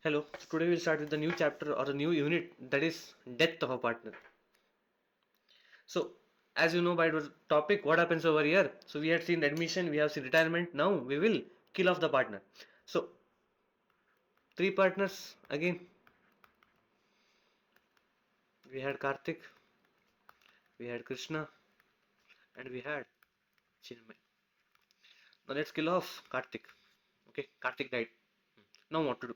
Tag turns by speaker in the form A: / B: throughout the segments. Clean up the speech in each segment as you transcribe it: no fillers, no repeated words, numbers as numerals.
A: Hello, so today we'll start with the new chapter or a new unit, that is death of a partner. So, as you know by the topic, what happens over here? So, we had seen admission, we have seen retirement, now we will kill off the partner. So, three partners again. We had Karthik, we had Krishna, and we had Chinmay. Now, let's kill off Karthik. Okay, Karthik died. Now, what to do?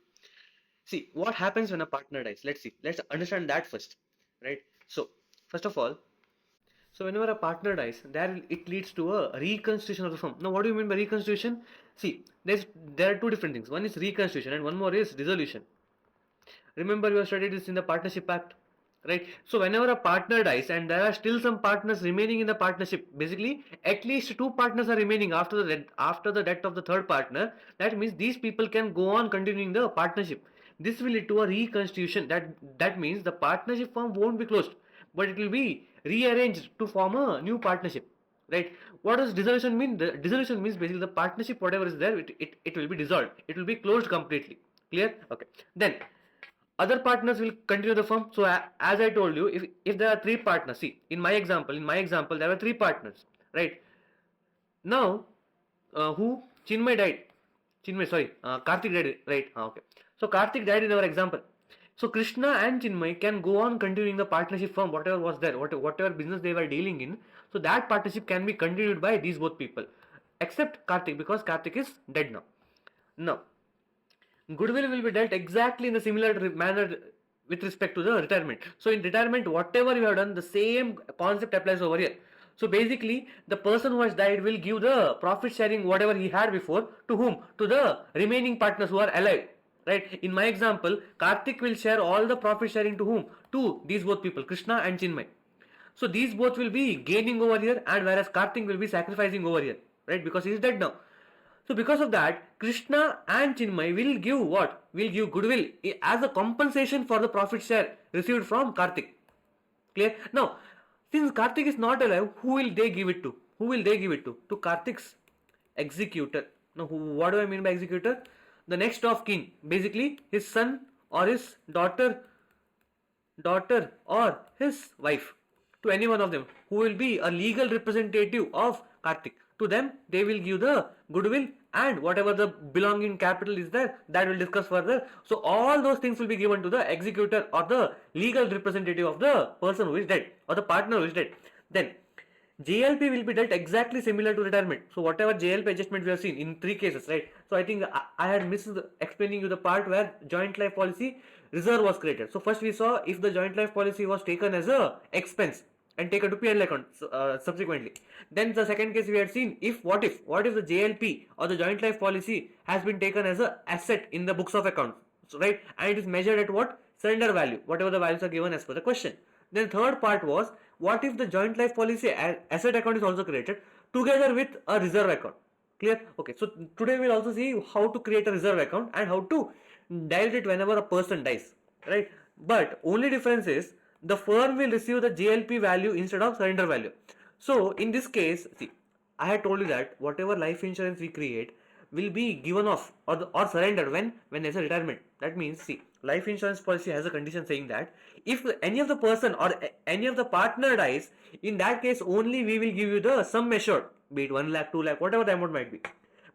A: See, what happens when a partner dies? Let's see. Let's understand that first, right? So, first of all, so whenever a partner dies, there it leads to a reconstitution of the firm. Now, what do you mean by reconstitution? See, there are two different things. One is reconstitution, and one more is dissolution. Remember, we have studied this in the Partnership Act, right? So whenever a partner dies, and there are still some partners remaining in the partnership, basically at least two partners are remaining after the death of the third partner. That means these people can go on continuing the partnership. This will lead to a reconstitution. That means the partnership firm won't be closed, but it will be rearranged to form a new partnership, right? What does dissolution mean? The dissolution means basically the partnership, whatever is there, it will be dissolved. It will be closed completely. Clear? Okay. Then other partners will continue the firm. So as I told you, if there are three partners, see, in my example there were three partners, right? Now who Chinmay died, Karthik died, right? Okay, so Karthik died in our example. So Krishna and Chinmay can go on continuing the partnership firm, whatever was there, whatever business they were dealing in. So that partnership can be continued by these both people, except Karthik, because Karthik is dead now. Now goodwill will be dealt exactly in a similar manner with respect to the retirement. So in retirement, whatever you have done, the same concept applies over here. So basically, the person who has died will give the profit sharing whatever he had before to whom? To the remaining partners who are alive. Right? In my example, Karthik will share all the profit sharing to whom? To these both people, Krishna and Chinmay. So these both will be gaining over here, and whereas Karthik will be sacrificing over here, right? Because he is dead now. So because of that, Krishna and Chinmay will give what? Will give goodwill as a compensation for the profit share received from Karthik. Clear? Now, since Karthik is not alive, who will they give it to? Who will they give it to? To Karthik's executor. Now, what do I mean by executor? The next of kin. Basically, his son or his daughter or his wife. To any one of them, who will be a legal representative of Karthik. To them, they will give the goodwill and whatever the belonging capital is there, that will discuss further. So all those things will be given to the executor or the legal representative of the person who is dead or the partner who is dead. Then JLP will be dealt exactly similar to retirement. So whatever JLP adjustment we have seen in three cases, right? So I think I had missed explaining you the part where joint life policy reserve was created. So first we saw if the joint life policy was taken as a expense and taken to P&L account subsequently. Then the second case we had seen what if the JLP or the joint life policy has been taken as a asset in the books of accounts, so, right? And it is measured at what? Surrender value, whatever the values are given as per the question. Then the third part was what if the joint life policy asset account is also created together with a reserve account. Clear? Okay, so today we'll also see how to create a reserve account and how to dial it whenever a person dies, right? But only difference is the firm will receive the JLP value instead of surrender value. So in this case, see, I had told you that whatever life insurance we create will be given off or surrendered when there's a retirement. That means, see, life insurance policy has a condition saying that if any of the person or any of the partner dies, in that case only we will give you the sum assured, be it 1 lakh, 2 lakh, whatever the amount might be.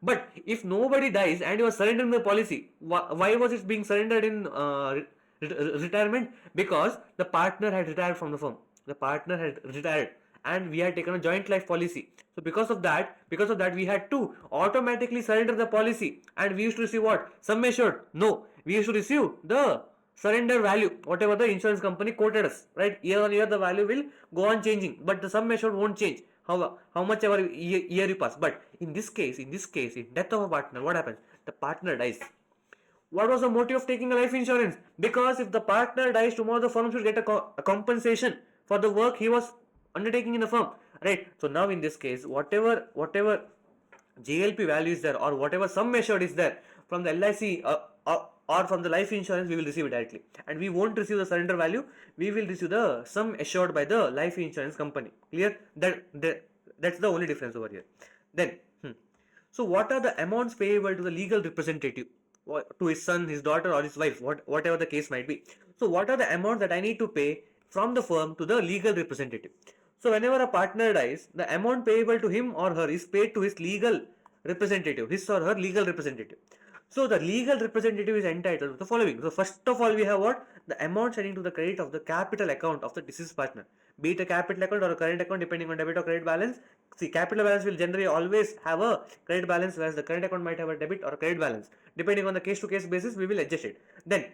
A: But if nobody dies and you are surrendering the policy, why was it being surrendered in retirement? Because the partner had retired from the firm. The partner had retired and we had taken a joint life policy. So because of that we had to automatically surrender the policy, and we used to receive what? Sum assured? No, we used to receive the surrender value, whatever the insurance company quoted us, right? Year on year the value will go on changing, but the sum assured won't change how much ever year you pass. But in this case, in death of a partner, what happens? The partner dies. What was the motive of taking a life insurance? Because if the partner dies tomorrow, the firm should get a compensation for the work he was undertaking in the firm, right? So now in this case, whatever JLP value is there or whatever sum assured is there from the LIC or from the life insurance, we will receive it directly, and we won't receive the surrender value. We will receive the sum assured by the life insurance company. Clear? That's the only difference over here. Then so what are the amounts payable to the legal representative? to his son, his daughter, or his wife, whatever the case might be. So what are the amounts that I need to pay from the firm to the legal representative? So whenever a partner dies, the amount payable to him or her is paid to his legal representative, his or her legal representative. So the legal representative is entitled to the following. So first of all, we have what? The amount sending to the credit of the capital account of the deceased partner. Be it a capital account or a current account, depending on debit or credit balance. See, capital balance will generally always have a credit balance, whereas the current account might have a debit or a credit balance. Depending on the case-to-case basis, we will adjust it. Then,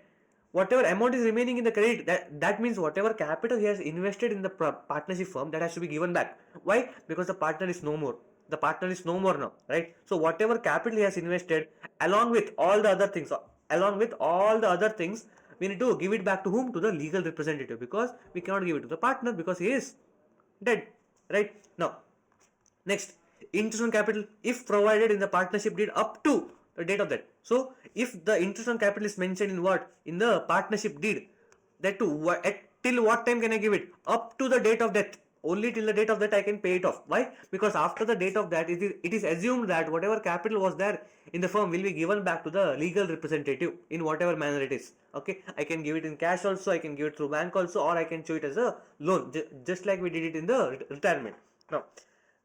A: whatever amount is remaining in the credit, that means whatever capital he has invested in the partnership firm, that has to be given back. Why? Because the partner is no more. The partner is no more now, right? So whatever capital he has invested, along with all the other things, we need to give it back to whom? To the legal representative, because we cannot give it to the partner because he is dead, right? Now, next, interest on capital, if provided in the partnership deed up to the date of that. So, if the interest on capital is mentioned in what? In the partnership deed, that too, till what time can I give it? Up to the date of death. Only till the date of that I can pay it off. Why? Because after the date of that, it is assumed that whatever capital was there in the firm will be given back to the legal representative in whatever manner it is. Okay, I can give it in cash also, I can give it through bank also, or I can show it as a loan, just like we did it in the retirement. Now,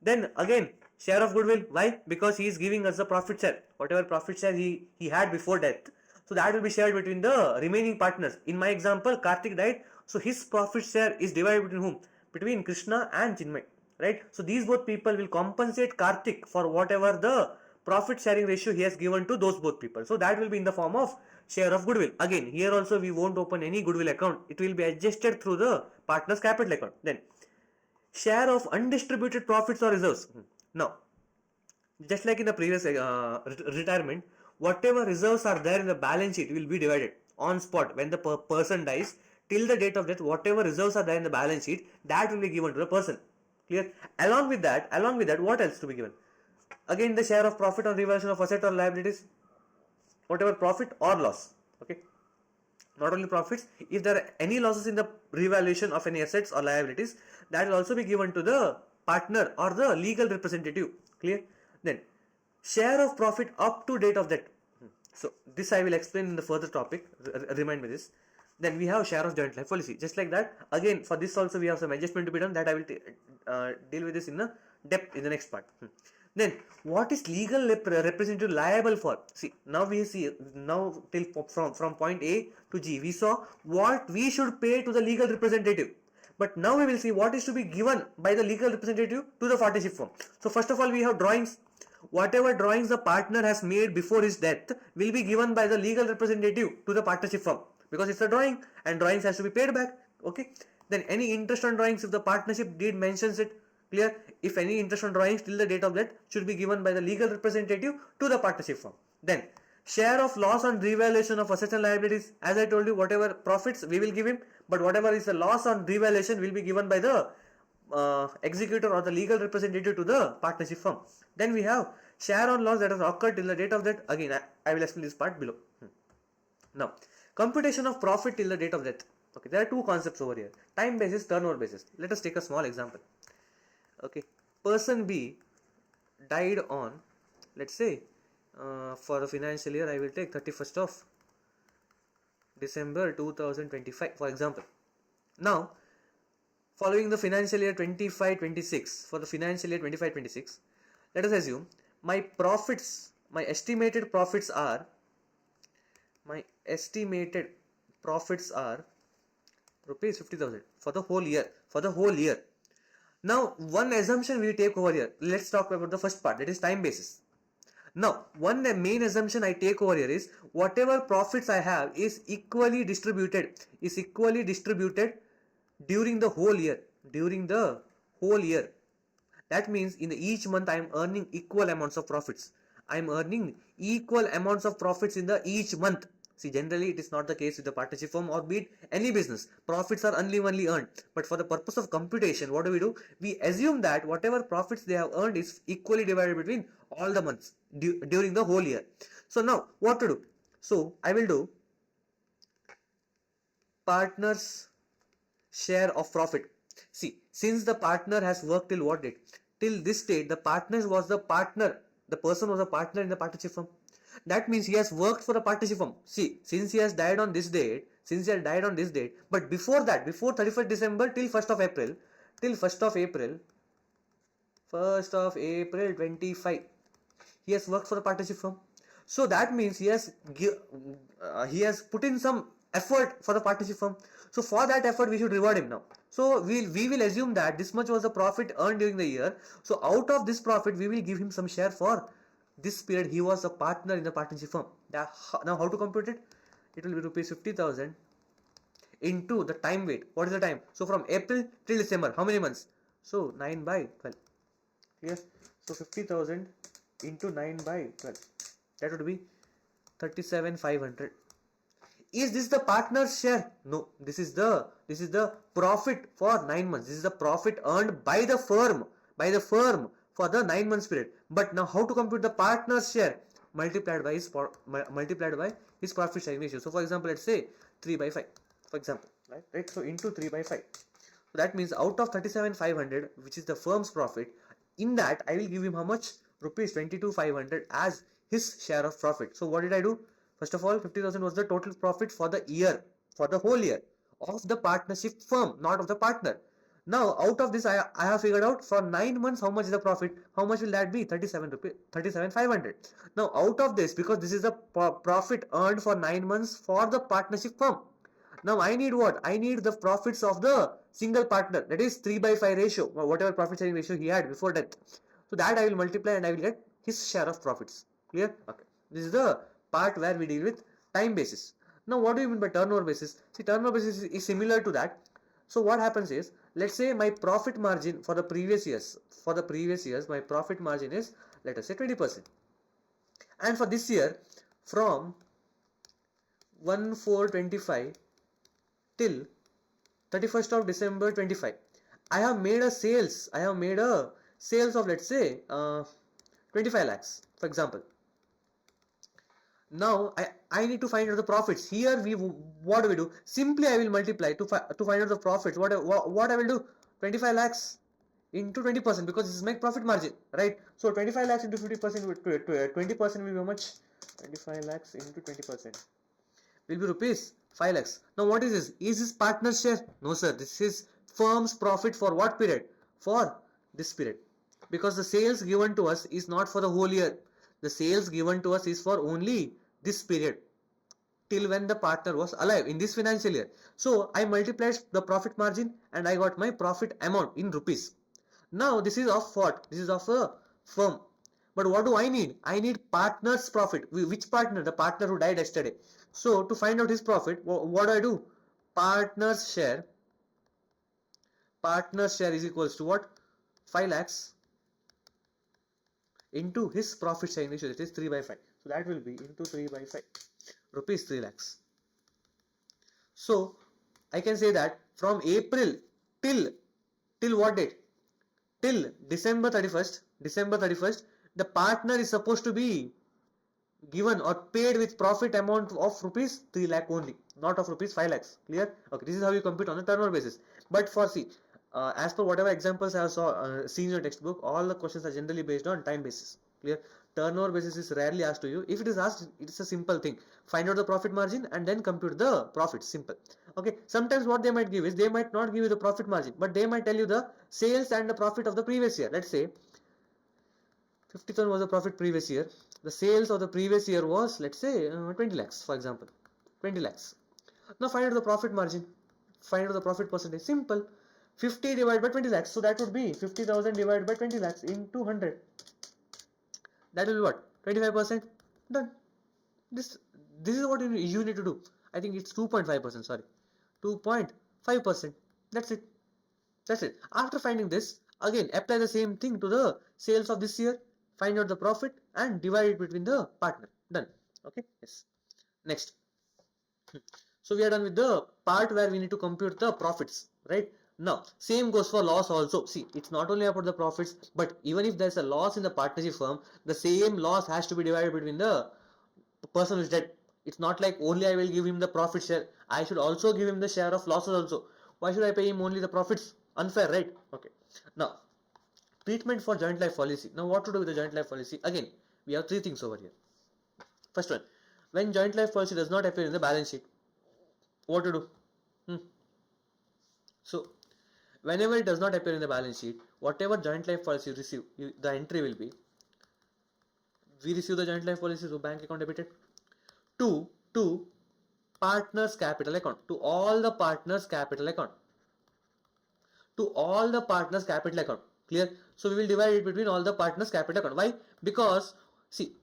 A: then again, share of goodwill. Why? Because he is giving us the profit share. Whatever profit share he had before death. So that will be shared between the remaining partners. In my example, Karthik died. So his profit share is divided between whom? Between Krishna and Chinmay. Right? So these both people will compensate Karthik for whatever the profit sharing ratio he has given to those both people. So that will be in the form of share of goodwill. Again, here also we won't open any goodwill account. It will be adjusted through the partner's capital account. Then, share of undistributed profits or reserves. Now, just like in the previous retirement, whatever reserves are there in the balance sheet will be divided on spot when the person dies. Till the date of death, whatever reserves are there in the balance sheet, that will be given to the person. Clear? Along with that, what else to be given? Again, the share of profit on revaluation of asset or liabilities, whatever profit or loss. Okay. Not only profits, if there are any losses in the revaluation of any assets or liabilities, that will also be given to the partner or the legal representative. Clear? Then, share of profit up to date of that. So, this I will explain in the further topic. Remind me this. Then we have share of joint life policy. Just like that, again, for this also we have some adjustment to be done. That I will deal with this in the depth in the next part. Then, what is legal representative liable for? See, now we see, now till from point A to G, we saw what we should pay to the legal representative. But now we will see what is to be given by the legal representative to the partnership firm. So, first of all, we have drawings. Whatever drawings the partner has made before his death will be given by the legal representative to the partnership firm. Because it's a drawing and drawings has to be paid back. Okay. Then any interest on drawings, if the partnership deed mentions it, clear? If any interest on drawings till the date of that should be given by the legal representative to the partnership firm. Then share of loss on revaluation of assets and liabilities. As I told you, whatever profits we will give him, but whatever is the loss on revaluation will be given by the executor or the legal representative to the partnership firm. Then we have share on loss that has occurred till the date of that. Again, I will explain this part below. Now, computation of profit till the date of death. Okay, there are two concepts over here: time basis, turnover basis. Let us take a small example. Okay, person B died on, let's say, for the financial year, I will take 31st of December 2025, for example. Now, following the financial year 25-26, for the financial year 25-26, let us assume my profits, my estimated profits are rupees 50,000 for the whole year. Now, one assumption we take over here. Let's talk about the first part, that is time basis. Now, one main assumption I take over here is whatever profits I have is equally distributed during the whole year. That means in each month I am earning equal amounts of profits. I am earning equal amounts of profits in the each month. See, generally it is not the case with the partnership firm or be it any business. Profits are unevenly earned. But for the purpose of computation, what do? We assume that whatever profits they have earned is equally divided between all the months during the whole year. So now, what to do? So, I will do partner's share of profit. See, since the partner has worked till what date? Till this date, the person was a partner in the partnership firm. That means he has worked for a partnership firm. See, since he has died on this date, but before that, before 31st December till 1st of April, till 1st of April 25, he has worked for a partnership firm. So that means he has put in some effort for the partnership firm. So for that effort, we should reward him now. So we will assume that this much was the profit earned during the year. So out of this profit, we will give him some share for this period. He was a partner in the partnership firm. Now how to compute it? It will be rupees 50,000 into the time weight. What is the time? So from April till December, how many months? So 9 by 12. Yes. So 50,000 into 9 by 12. That would be 37,500. Is this the partner's share? No. This is the profit for 9 months. This is the profit earned by the firm for the 9 months period. But now how to compute the partner's share? Multiplied by his profit sharing ratio. So for example, let's say 3 by 5. For example, right? So into 3 by 5. So that means out of 37,500, which is the firm's profit, in that I will give him how much? Rupees 22,500 as his share of profit. So what did I do? First of all, 50,000 was the total profit for the year, for the whole year of the partnership firm, not of the partner. Now out of this, I have figured out for 9 months how much is the profit. How much will that be? 37,500. Now out of this, because this is the profit earned for 9 months for the partnership firm. Now I need what? I need the profits of the single partner, that is 3 by 5 ratio, or whatever profit sharing ratio he had before death. So that I will multiply and I will get his share of profits. Clear? Okay. This is the part where we deal with time basis. Now what do you mean by turnover basis? See, turnover basis is similar to that. So what happens is, let's say my profit margin for the previous years, my profit margin is, let us say 20%. And for this year, from 1/4/25 till 31st of December 25, I have made a sales of, let's say 25 lakhs, for example. Now I need to find out the profits. Here what do we do? Simply I will multiply to find out the profits. What I will do? 25 lakhs into 20%, because this is my profit margin, right? So 25 lakhs into 50%, 20% will be how much? 25 lakhs into 20% will be rupees 5 lakhs. Now what is this? Is this partner share? No sir, this is firm's profit for what period? For this period. Because the sales given to us is not for the whole year. The sales given to us is for only this period, till when the partner was alive in this financial year. So I multiplied the profit margin and I got my profit amount in rupees. Now this is of what? This is of a firm. But what do I need? I need partner's profit. Which partner? The partner who died yesterday. So to find out his profit, what do I do? Partner's share is equals to what? 5 lakhs into his profit sharing ratio, that is 3 by 5. So that will be into 3 by 5, rupees 3 lakhs. So I can say that from April till what date? Till December 31st, the partner is supposed to be given or paid with profit amount of rupees 3 lakh only, not of rupees 5 lakhs. Clear? Okay, this is how you compute on a turnover basis. But for as per whatever examples I have seen in your textbook, all the questions are generally based on time basis. Clear? Turnover basis is rarely asked to you. If it is asked, it's a simple thing. Find out the profit margin and then compute the profit. Simple. Okay. Sometimes what they might give is, they might not give you the profit margin, but they might tell you the sales and the profit of the previous year. Let's say 50,000 was the profit previous year. The sales of the previous year was, let's say 20 lakhs, for example. 20 lakhs. Now find out the profit margin. Find out the profit percentage. Simple. 50 divided by 20 lakhs. So that would be 50,000 divided by 20 lakhs into 100. That will be what? 25%. Done. This is what you need to do. I think it's 2.5%. Sorry, 2.5%. That's it. After finding this, again apply the same thing to the sales of this year. Find out the profit and divide it between the partner. Done. Okay. Yes. Next. So we are done with the part where we need to compute the profits, right? Now, same goes for loss also. See, it's not only about the profits, but even if there's a loss in the partnership firm, the same loss has to be divided between the person who is dead. It's not like only I will give him the profit share. I should also give him the share of losses also. Why should I pay him only the profits? Unfair, right? Okay. Now, treatment for joint life policy. Now, what to do with the joint life policy? Again, we have three things over here. First one, when joint life policy does not appear in the balance sheet, what to do? So, whenever it does not appear in the balance sheet, whatever joint life policy you receive, the entry will be, we receive the joint life policy, so bank account debited, to partners capital account, to all the partners capital account, to all the partners capital account. Clear? So we will divide it between all the partners capital account. Why? Because see,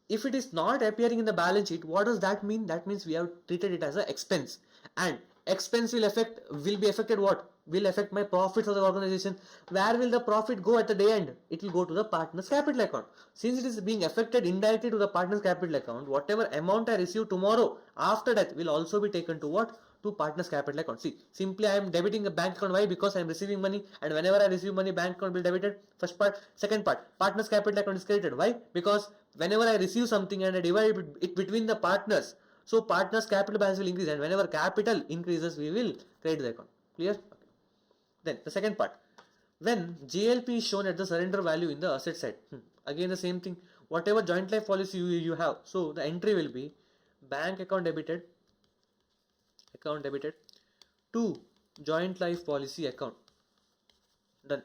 A: if it is not appearing in the balance sheet, what does that mean? That means we have treated it as an expense, and expense will be affected what? Will affect my profits of the organization. Where will the profit go at the day end? It will go to the partners capital account. Since it is being affected indirectly to the partners capital account, whatever amount I receive tomorrow after that will also be taken to what? To partners capital account. See, simply I am debiting a bank account. Why? Because I am receiving money, and whenever I receive money, bank account will be debited. First part. Second part, partners capital account is created. Why? Because whenever I receive something and I divide it between the partners, so partners capital balance will increase, and whenever capital increases, we will credit the account. Clear? Okay. Then the second part, when JLP is shown at the surrender value in the asset side, again the same thing. Whatever joint life policy you have, so the entry will be bank account debited to joint life policy account. Done.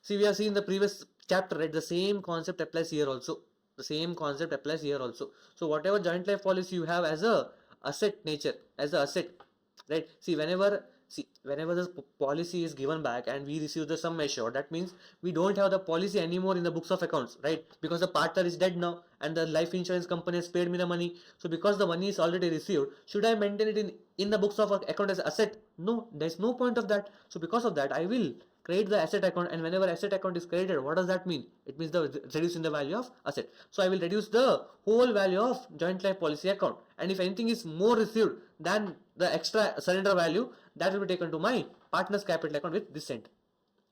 A: See, we have seen the previous chapter, right? The same concept applies here also. So whatever joint life policy you have as a asset nature, as a asset, right? See, whenever the policy is given back and we receive the sum assured, that means we don't have the policy anymore in the books of accounts, right? Because the partner is dead now and the life insurance company has paid me the money. So because the money is already received, should I maintain it in the books of account as asset? No, there's no point of that. So because of that, I will create the asset account, and whenever asset account is created, what does that mean? It means the reducing the value of asset. So I will reduce the whole value of joint life policy account, and if anything is more received than the extra surrender value, that will be taken to my partner's capital account with this cent.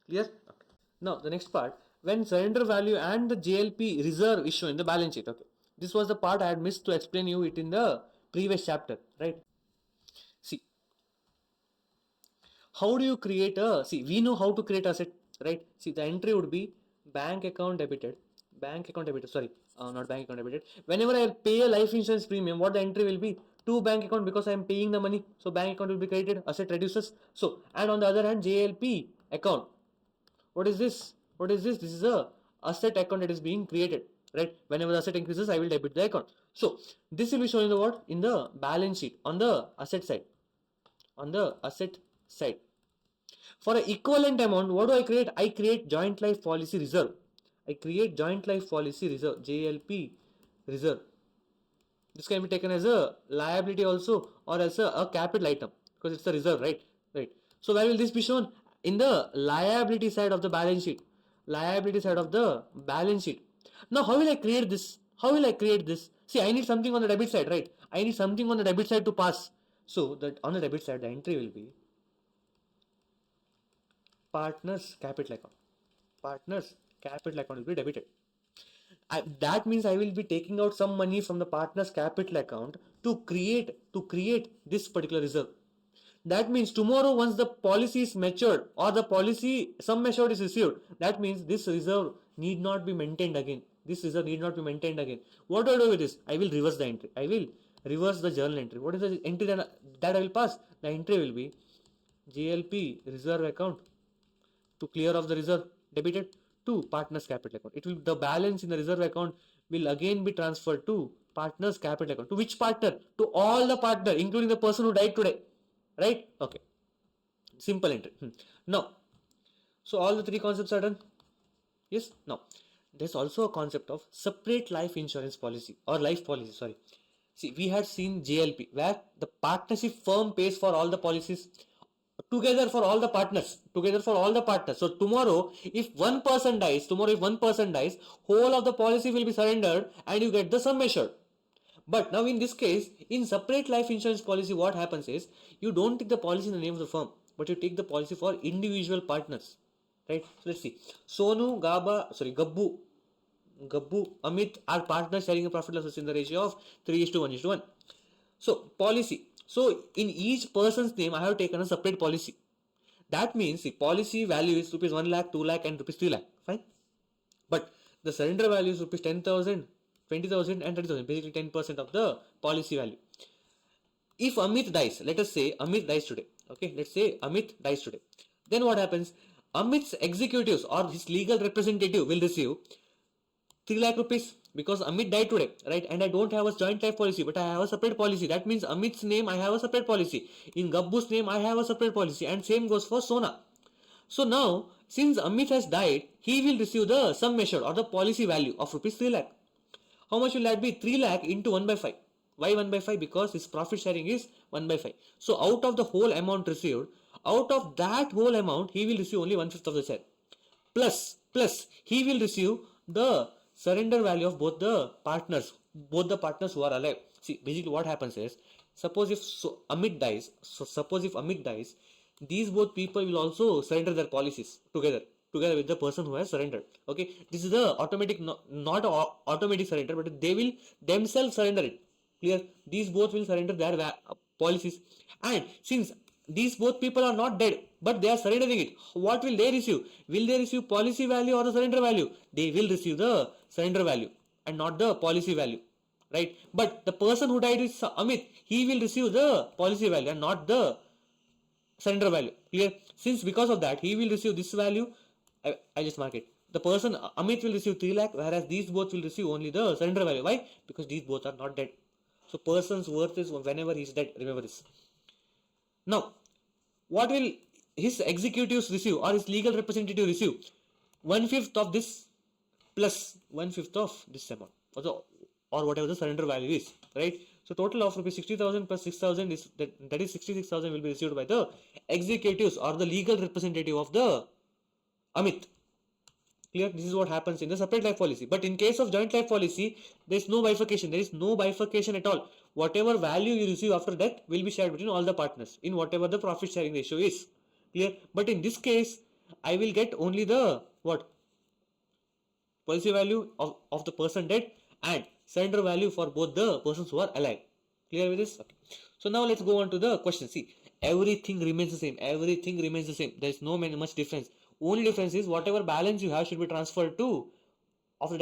A: Clear? Okay. Now the next part, when surrender value and the JLP reserve is shown in the balance sheet. Okay, this was the part I had missed to explain you it in the previous chapter, right? See, how do you create we know how to create asset, right? See, the entry would be bank account debited, not bank account debited. Whenever I pay a life insurance premium, what the entry will be? To bank account, because I am paying the money. So bank account will be credited, asset reduces. So, and on the other hand, JLP account. What is this? This is a asset account that is being created, right? Whenever the asset increases, I will debit the account. So, this will be shown in the what? In the balance sheet, on the asset side. For an equivalent amount, what do I create? I create joint life policy reserve. JLP reserve. This can be taken as a liability also, or as a capital item, because it's a reserve, right? Right. So where will this be shown? In the liability side of the balance sheet. Now how will I create this? See, I need something on the debit side, right? I need something on the debit side to pass. So that on the debit side, the entry will be partners capital account. Will be debited. That means I will be taking out some money from the partner's capital account to create this particular reserve. That means tomorrow, once the policy is matured or the policy sum assured is received, that means this reserve need not be maintained again. What do I do with this? I will reverse the entry. I will reverse the journal entry. What is the entry that I will pass? The entry will be JLP reserve account to clear off the reserve debited to partners capital account. The balance in the reserve account will again be transferred to partners capital account. To which partner? To all the partner, including the person who died today. Right? Okay. Simple entry. Now, so all the three concepts are done. Yes. Now, there's also a concept of separate life insurance policy or life policy. Sorry. See, we had seen JLP, where the partnership firm pays for all the policies together for all the partners. So tomorrow, if one person dies, whole of the policy will be surrendered and you get the sum assured. But now in this case, in separate life insurance policy, what happens is, you don't take the policy in the name of the firm, but you take the policy for individual partners. Right? So let's see. Sonu, Gabbu, Amit are partners sharing a profit loss in the ratio of 3:1:1. So policy. So in each person's name, I have taken a separate policy. That means the policy value is rupees 1 lakh, 2 lakh and rupees 3 lakh. Fine. But the surrender value is rupees 10,000, 20,000 and 30,000, basically 10% of the policy value. If Amit dies, let us say Amit dies today. Okay, let's say Amit dies today. Then what happens? Amit's executives or his legal representative will receive 3 lakh rupees because Amit died today, right? And I don't have a joint life policy, but I have a separate policy. That means Amit's name I have a separate policy. In Gabbu's name I have a separate policy, and same goes for Sona. So now, since Amit has died, he will receive the sum measured or the policy value of rupees 3 lakh. How much will that be? 3 lakh into 1 by 5. Why 1 by 5? Because his profit sharing is 1 by 5. So out of the whole amount received, out of that whole amount, he will receive only 1/5 of the share. Plus, he will receive the surrender value of both the partners who are alive. See, basically what happens is, suppose if Amit dies, these both people will also surrender their policies together with the person who has surrendered. Okay, this is the automatic, not automatic surrender, but they will themselves surrender it. Clear? These both will surrender their policies, and since these both people are not dead, but they are surrendering it, what will they receive? Will they receive policy value or the surrender value? They will receive the surrender value and not the policy value, right? But the person who died is Amit, he will receive the policy value and not the surrender value. Clear? Since because of that he will receive this value, I just mark it. The person Amit will receive 3 lakh, whereas these both will receive only the surrender value. Why? Because these both are not dead. So person's worth is whenever he is dead. Remember this. Now, what will his executives receive or his legal representative receive? 1/5 of this plus 1/5 of this amount, or whatever the surrender value is, right? So total of rupees 60,000 plus 6,000 is that is 66,000 will be received by the executives or the legal representative of the Amit. Clear? This is what happens in the separate life policy. But in case of joint life policy, there is no bifurcation. There is no bifurcation at all. Whatever value you receive after death will be shared between all the partners in whatever the profit sharing ratio is. Clear? But in this case, I will get only the what? Policy value of the person dead and surrender value for both the persons who are alive. Clear with this? Okay. So now let's go on to the question. See, everything remains the same. Everything remains the same. There is no much difference. Only difference is whatever balance you have should be transferred to of the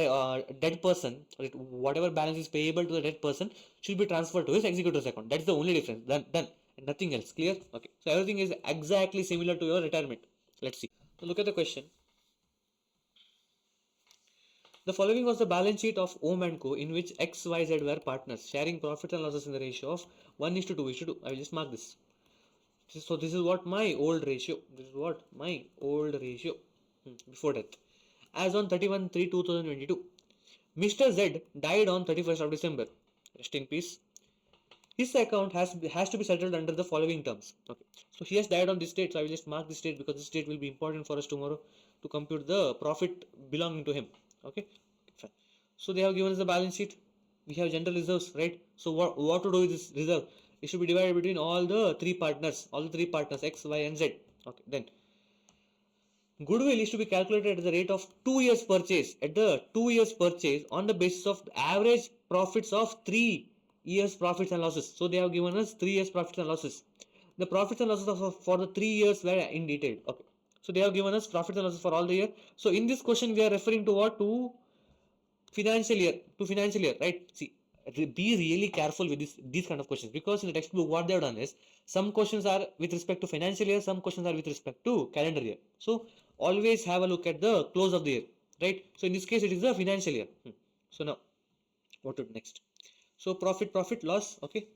A: dead person. Right? Whatever balance is payable to the dead person should be transferred to his executor's account. That's the only difference. Done. Nothing else. Clear? Okay. So everything is exactly similar to your retirement. Let's see. So look at the question. The following was the balance sheet of Om & Co. in which X, Y, Z were partners, sharing profits and losses in the ratio of 1:2:2. I will just mark this. So this is what my old ratio. This is what my old ratio before death. As on 31/3/2022, Mr. Z died on 31st of December. Rest in peace. His account has to be settled under the following terms. Okay. So he has died on this date. So I will just mark this date because this date will be important for us tomorrow to compute the profit belonging to him. Okay. Fine. So they have given us the balance sheet. We have general reserves, right? So what to do with this reserve? It should be divided between all the three partners, X, Y, and Z. Okay, then goodwill is to be calculated at the rate of 2 years purchase. At the 2 years purchase on the basis of average profits of 3 years profits and losses. So they have given us 3 years profits and losses. The profits and losses for the 3 years were in detail. Okay. So they have given us profits and losses for all the year. So in this question we are referring to what? To financial year, right? See, be really careful with these kind of questions, because in the textbook what they have done is some questions are with respect to financial year, some questions are with respect to calendar year. So always have a look at the close of the year, right? So in this case it is the financial year. So now what to do next? So profit loss. Okay,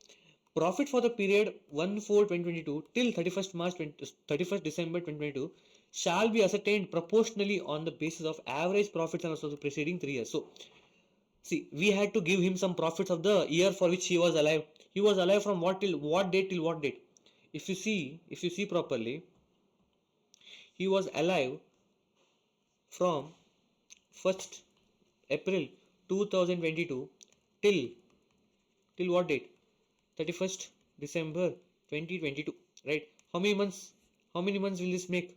A: profit for the period 1/4/2022 till 31st December 2022 shall be ascertained proportionally on the basis of average profits and losses of the preceding 3 years. So see, we had to give him some profits of the year for which he was alive. He was alive from what date till what date? If you see properly, he was alive from 1st April 2022 till what date? 31st December 2022, right? How many months will this make?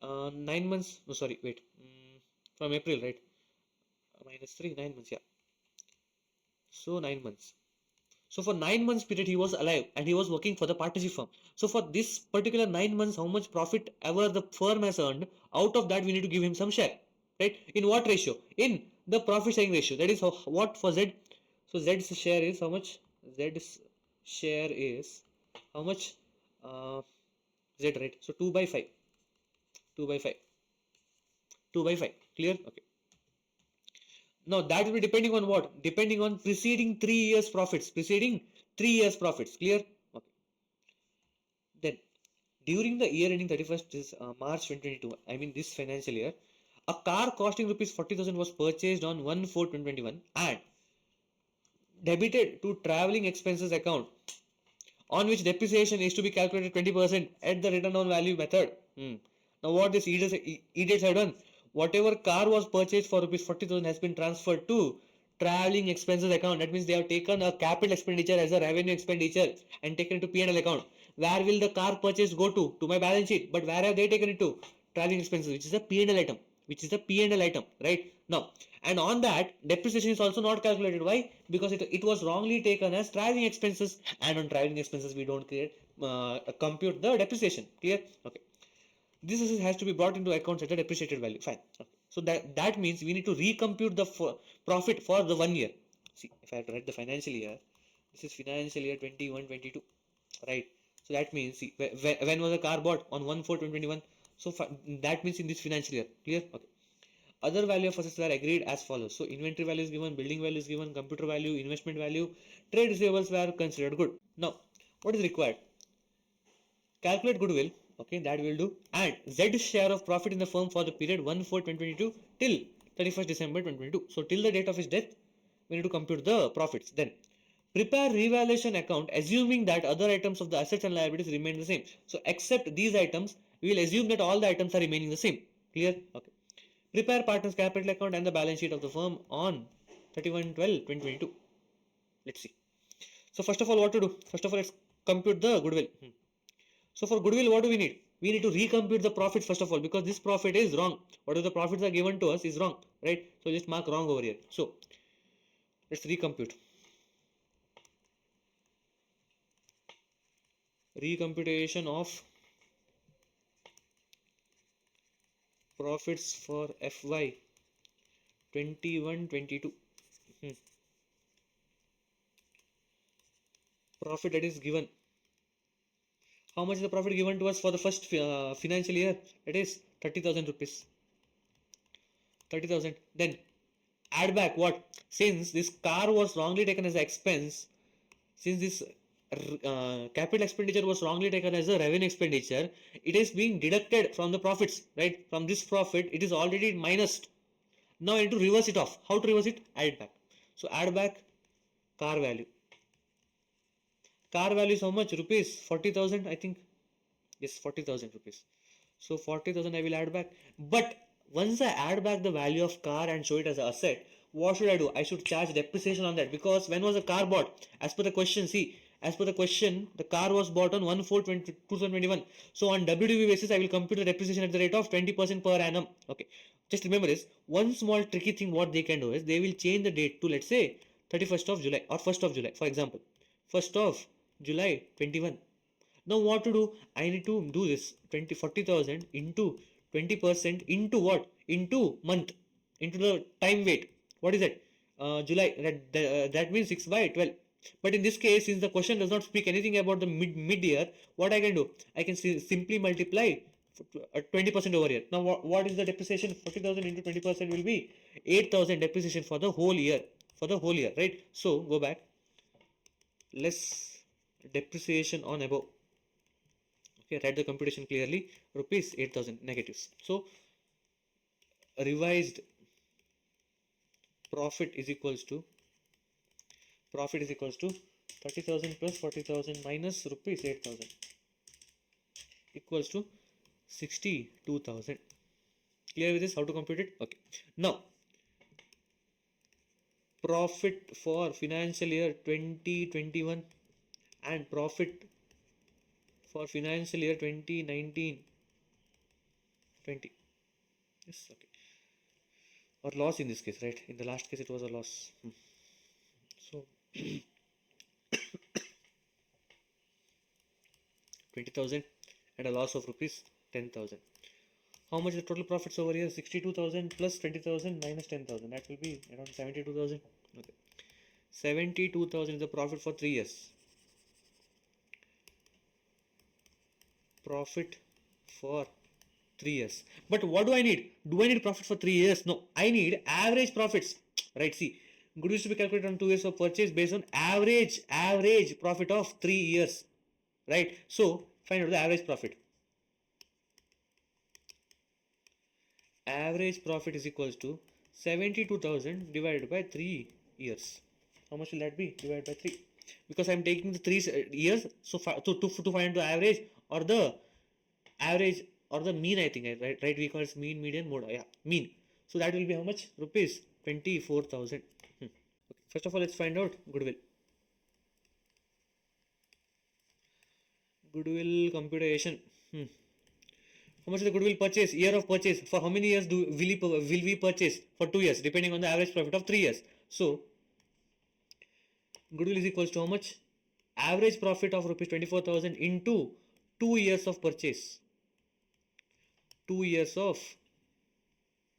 A: 9 months. No, sorry, wait. From April, right? -3, 9 months, yeah. So 9 months. So for 9 months period he was alive and he was working for the partnership firm. So for this particular 9 months, how much profit ever the firm has earned, out of that we need to give him some share, right? In what ratio? In the profit sharing ratio. That is what for Z. So Z's share is how much? Z's share is how much? Z, right? So 2 by 5. 2 by 5. 2 by 5. Clear? Okay. Now that will be depending on what? Depending on preceding 3 years profits. Preceding 3 years profits. Clear? Okay. Then during the year ending 31st is March 2022, I mean this financial year, a car costing rupees 40,000 was purchased on 1/4/2021 and debited to travelling expenses account, on which depreciation is to be calculated 20% at the return on value method. Now what this idiots have done, whatever car was purchased for rupees 40,000 has been transferred to travelling expenses account. That means they have taken a capital expenditure as a revenue expenditure and taken it to P&L account. Where will the car purchase go to? To my balance sheet. But where have they taken it to? Travelling expenses, which is a P&L item. Which is a P&L item, right? Now, and on that, depreciation is also not calculated. Why? Because it was wrongly taken as travelling expenses, and on travelling expenses we don't create compute the depreciation. Clear? Okay. This has to be brought into account at the depreciated value. Fine. Okay. So that means we need to recompute the profit for the 1 year. See, if I have to write the financial year, this is financial year 21-22, right? So that means, see, when was the car bought? On 1/4/2021. So that means in this financial year. Clear? Okay. Other value of assets were agreed as follows. So inventory value is given, building value is given, computer value, investment value, trade receivables were considered good. Now, what is required? Calculate goodwill. Okay, that will do. And Z's share of profit in the firm for the period 1/4/2022 till 31st December 2022. So till the date of his death, we need to compute the profits. Then prepare revaluation account assuming that other items of the assets and liabilities remain the same. So except these items, we will assume that all the items are remaining the same. Clear? Okay. Prepare partners capital account and the balance sheet of the firm on 31/12/2022. Let's see. So first of all, what to do? First of all, let's compute the goodwill. So for goodwill, what do we need? We need to recompute the profits first of all, because this profit is wrong. Whatever the profits are given to us is wrong, right? So just mark wrong over here. So let's recompute. Recomputation of profits for FY 21-22. Profit that is given. How much is the profit given to us for the first financial year? It is 30,000 rupees. 30,000. Then add back what? Since this car was wrongly taken as an expense, since this capital expenditure was wrongly taken as a revenue expenditure, it is being deducted from the profits, right? From this profit, it is already minused. Now I need to reverse it off. How to reverse it? Add it back. So add back car value. Car value is how much? Rupees 40,000, I think. Yes, 40,000 rupees. So 40,000 I will add back. But once I add back the value of car and show it as an asset, what should I do? I should charge depreciation on that, because when was the car bought? As per the question, see, as per the question, the car was bought on 1/4/2021. So on WDV basis, I will compute the depreciation at the rate of 20% per annum. Okay. Just remember this. One small tricky thing what they can do is they will change the date to, let's say, 31st of July or 1st of July, for example. 1st of July 21. Now what to do? I need to do this 40,000 into 20% into what? Into month, into the time weight. What is that? July. That means 6 by 12. But in this case, since the question does not speak anything about the mid year, what I can do? I can simply multiply 20% over here. Now what is the depreciation? 40,000 into 20% will be 8,000 depreciation for the whole year. For the whole year, right? So go back. Less depreciation on above. Okay, write the computation clearly. Rupees 8,000 negatives. So revised profit is equals to 30,000 plus 40,000 minus rupees 8,000 equals to 62,000. Clear with this? How to compute it? Okay. Now profit for financial year 2021 and profit for financial year 2019-20. Yes, okay. Or loss in this case, right? In the last case, it was a loss. So 20,000 and a loss of rupees 10,000. How much is the total profits over here? 62,000 plus 20,000 minus 10,000. That will be around 72,000. Okay. 72,000 is the profit for 3 years. Profit for 3 years. But what do I need? Do I need profit for 3 years? No. I need average profits. Right, see. Goodwill is to be calculated on 2 years of purchase based on average profit of 3 years. Right. So, find out the average profit. Average profit is equals to 72,000 divided by 3 years. How much will that be? Divided by 3. Because I am taking the 3 years, so to find the average or the mean, I think, right? We call it mean, median, mode. Yeah, mean. So that will be how much? Rupees 24,000. Okay. First of all, let's find out goodwill. Goodwill computation. How much is the goodwill purchase? Year of purchase. For how many years will we purchase? For 2 years, depending on the average profit of 3 years. So, goodwill is equals to how much? Average profit of rupees 24,000 into 2 years of purchase. 2 years of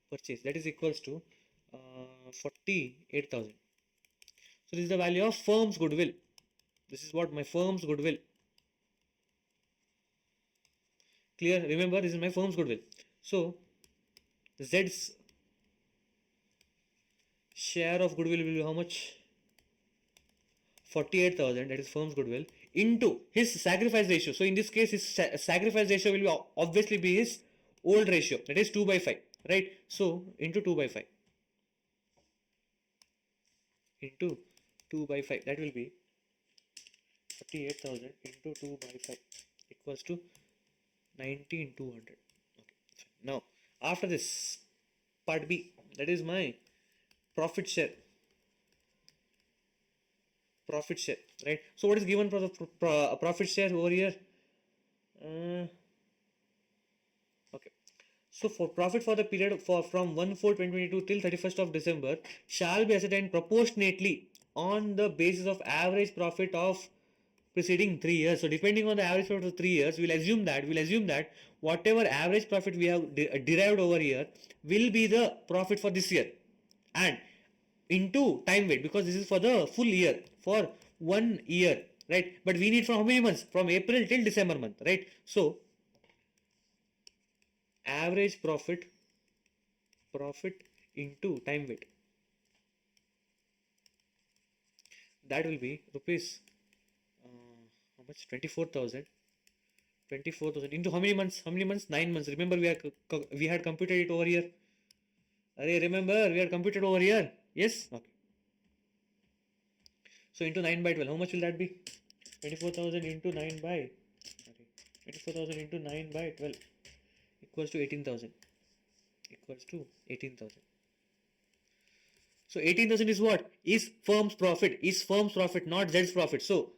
A: purchase. That is equals to 48,000. So, this is the value of firm's goodwill. This is what my firm's goodwill. Clear? Remember, this is my firm's goodwill. So, Z's share of goodwill will be how much? 48,000, that is firm's goodwill, into his sacrifice ratio. So, in this case, his sacrifice ratio will be obviously be his old ratio, that is 2 by 5, right? So, into 2 by 5. Into 2 by 5, that will be 48,000 into 2 by 5 equals to 19,200. Okay. Now, after this, part B, that is my profit share. Profit share, right? So, what is given for the profit share over here? Okay. So, for profit for the period from 1/4/2022 till 31st of December shall be ascertained proportionately on the basis of average profit of preceding 3 years. So, depending on the average profit of 3 years, we'll assume that whatever average profit we have derived over here will be the profit for this year, and into time weight, because this is for the full year, for 1 year, right? But we need from how many months? From April till December month, right? So, average profit into time weight, that will be rupees how much? 24,000 into how many months? 9 months. Remember, we had computed it over here. Remember, we had computed over here. Yes? Okay. So, into 9 by 12, how much will that be? 24,000 into 9 by 12 equals to 18,000. So, 18,000 is what? Is firm's profit, not Z's profit. So,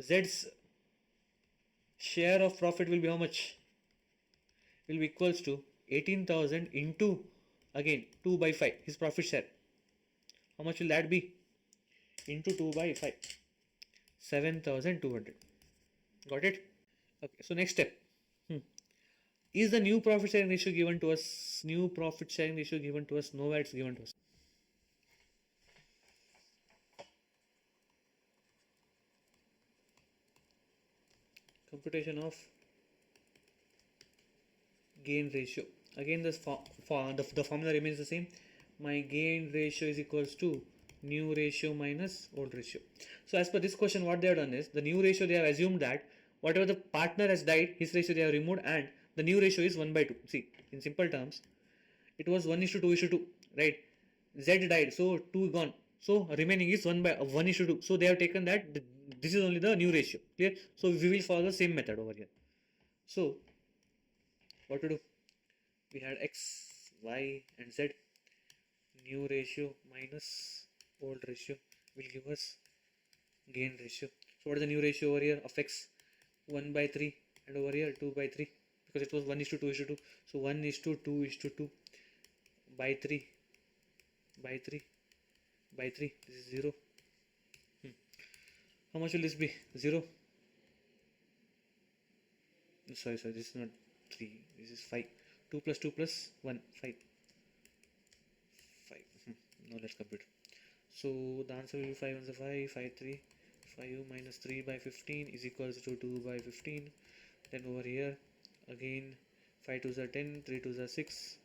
A: Z's share of profit will be how much? Will be equals to 18,000 into, again, 2 by 5, his profit share. How much will that be? Into 2 by 5. 7,200. Got it? Okay, so next step. Is the new profit sharing ratio given to us? No, it's given to us. Computation of gain ratio. Again, the formula remains the same. My gain ratio is equals to new ratio minus old ratio. So, as per this question, what they have done is, the new ratio, they have assumed that whatever the partner has died, his ratio they have removed, and the new ratio is 1 by 2. See, in simple terms, it was 1:2:2, right? Z died, so 2 gone. So, remaining is 1:2. So, they have taken that this is only the new ratio. Clear? So, we will follow the same method over here. So, what to do? We had X, Y, and Z. New ratio minus old ratio will give us gain ratio. So, what is the new ratio over here of X? 1 by 3, and over here 2 by 3, because it was 1:2:2. So, 1:2:2 by 3 by 3 by 3. This is 0. How much will this be? 0. Sorry, this is not 3. This is 5. 2 plus 2 plus 1. 5. 5. Now let's compute. So the answer will be 5 1 5. 5 3. 5 minus 3 by 15 is equals to 2 by 15. Then over here again 5 2s are 10. 3 2s are 6.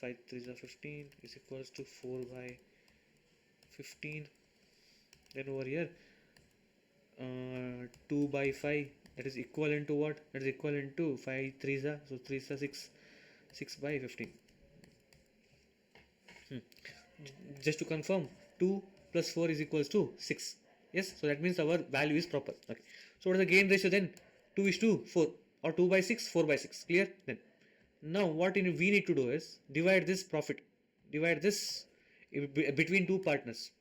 A: 5 3s are 15 is equals to 4 by 15. Then over here 2 by 5, that is equivalent to what? That is equivalent to 5 3s are, so 3s are 6. 6 by 15. Just to confirm, 2 plus 4 is equals to 6. Yes, so that means our value is proper. Okay. So what is the gain ratio then? 2 is to 4, or 2 by 6, 4 by 6. Clear? Then now what we need to do is divide this profit. Divide this between two partners.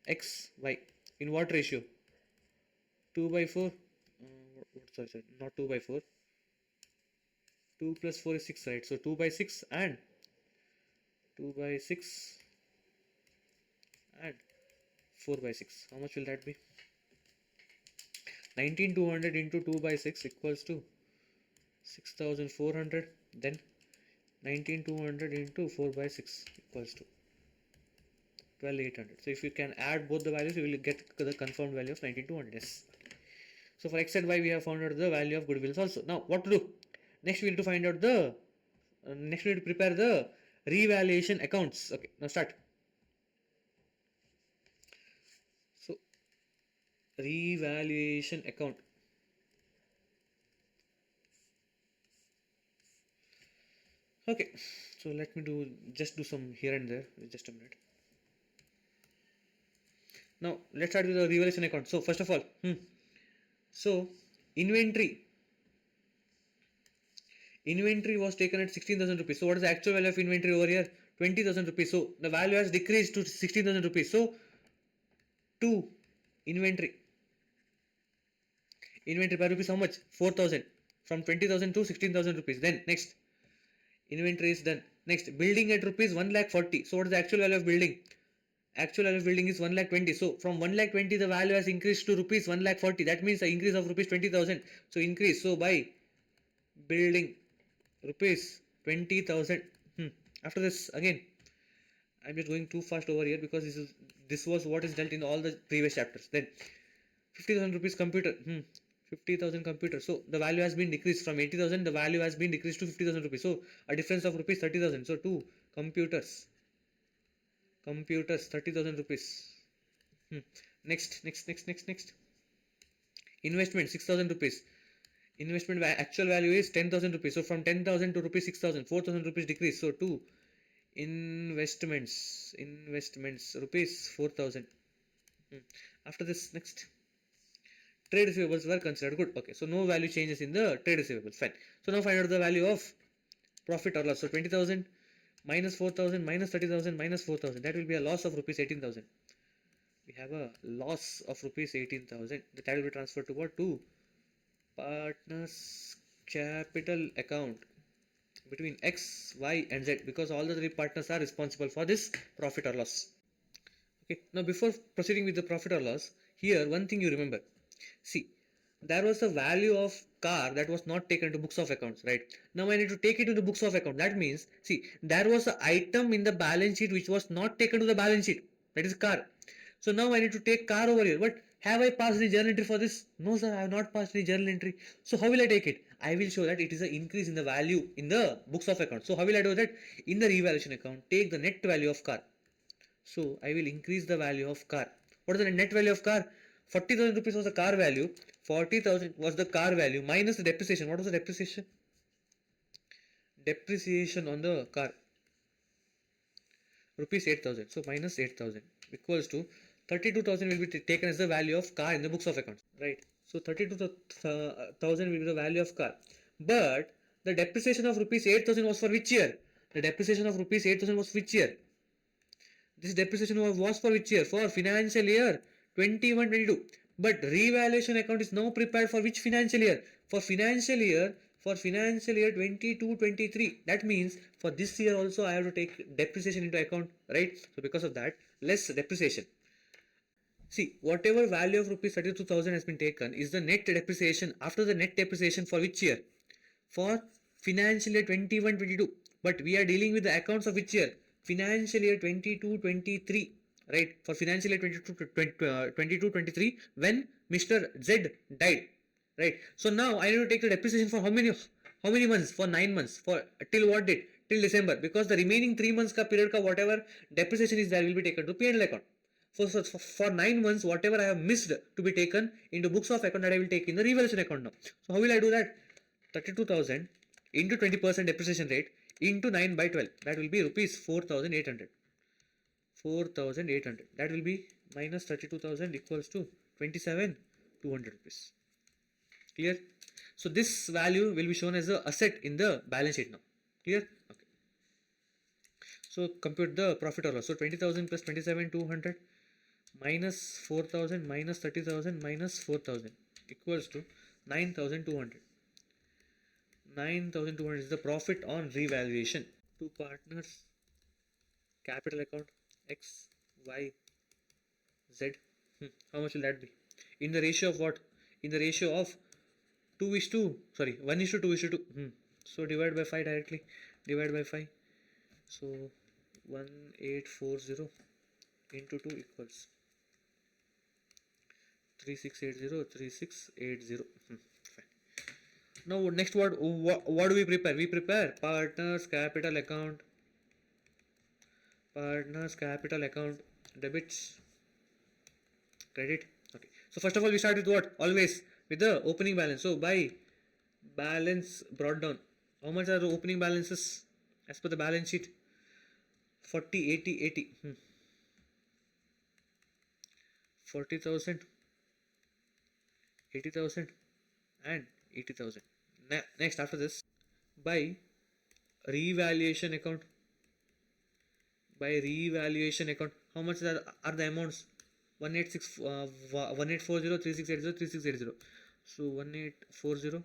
A: X, Y. In what ratio? 2 by 4. Sorry, not 2 by 4. 2 plus 4 is 6, right? So 2 by 6 and 2 by 6 and 4 by 6. How much will that be? 19200 into 2 by 6 equals to 6400. Then 19200 into 4 by 6 equals to 12800. So if you can add both the values, you will get the confirmed value of 19200. Yes. So for x and y, we have found out the value of goodwills also. Now what to do? Next we need to find out the next we need to prepare the revaluation accounts. Okay, now start. So revaluation account. Okay, so let me do some here and there. Just a minute. Now let's start with the revaluation account. So first of all, so inventory was taken at 16,000 rupees. So what is the actual value of inventory over here? 20,000 rupees. So the value has decreased to 16,000 rupees. So 2 inventory by rupees how much? 4,000. From 20,000 to 16,000 rupees. Then next inventory is done. Next building at rupees 1,40,000. So what is the actual value of building? Actual value of building is 1,20,000. So from 1,20,000 the value has increased to rupees 1,40,000. That means the increase of rupees 20,000. So increase. So by building rupees 20,000. After this again, I'm just going too fast over here because this was what is dealt in all the previous chapters. Then 50,000 rupees computer. 50,000 computer. So the value has been decreased from 80,000. The value has been decreased to 50,000 rupees. So a difference of rupees 30,000. So 2 computers 30,000 rupees. Next investment 6,000 rupees. Investment actual value is 10,000 rupees. So from 10,000 to rupees 6,000, 4,000 rupees decrease. So 2 investments rupees 4,000. After this, next trade receivables were considered good. Okay, so no value changes in the trade receivables. Fine. So now find out the value of profit or loss. So 20,000 minus 4,000 minus 30,000 minus 4,000. That will be a loss of rupees 18,000. We have a loss of rupees 18,000. That will be transferred to what? To partners capital account between X, Y and Z, because all the three partners are responsible for this profit or loss. Okay, now before proceeding with the profit or loss, here one thing you remember. See, there was a value of car that was not taken into books of accounts, right? Now I need to take it into books of account. That means, see, there was an item in the balance sheet which was not taken to the balance sheet. That is car. So now I need to take car over here. But have I passed the journal entry for this? No sir, I have not passed the journal entry. So how will I take it? I will show that it is an increase in the value in the books of account. So how will I do that? In the revaluation account, take the net value of car. So I will increase the value of car. What is the net value of car? 40,000 rupees was the car value. 40,000 was the car value minus the depreciation. What was the depreciation? Depreciation on the car. Rupees 8,000. So minus 8,000 equals to 32,000 will be taken as the value of car in the books of accounts. Right. So 32,000 will be the value of car. But the depreciation of rupees 8,000 was for which year? The depreciation of rupees 8,000 was which year? This depreciation was for which year? For financial year 21-22. But revaluation account is now prepared for which financial year? For financial year 22-23. That means for this year also I have to take depreciation into account, right? So because of that, less depreciation. See, whatever value of rupees 32,000 has been taken is the net depreciation after the net depreciation for which year? for financial year 21-22. But we are dealing with the accounts of which year? Financial year 22-23. Right? For financial year 22-23 when Mr. Z died. Right? So now I need to take the depreciation for how many months? For 9 months. For till what date? Till December. Because the remaining 3 months ka period ka whatever depreciation is there will be taken to P&L account. For 9 months, whatever I have missed to be taken into books of account, that I will take in the revaluation account now. So how will I do that? 32,000 into 20% depreciation rate into 9 by 12. That will be rupees 4,800. 4,800. That will be minus 32,000 equals to 27,200 rupees. Clear? So this value will be shown as a asset in the balance sheet now. Clear? Okay. So compute the profit or loss. So 20,000 plus 27,200 minus 4,000 minus 30,000 minus 4,000 equals to 9,200. 9,200 is the profit on revaluation. Two partners, capital account X, Y, Z. How much will that be? In the ratio of what? In the ratio of 1:2. So divide by 5 directly. Divide by 5. So 1840 into 2 equals 3680. Fine. Now next what do we prepare? We prepare partners capital account. Partners capital account debits credit. Okay. So first of all we start with what? Always with the opening balance. So by balance brought down. How much are the opening balances as per the balance sheet? 40, 80, 80. 40,000, 80,000 and 80,000. Next after this, by revaluation account. By revaluation account, how much are the amounts? 1840, 3680, 3680. So 1840,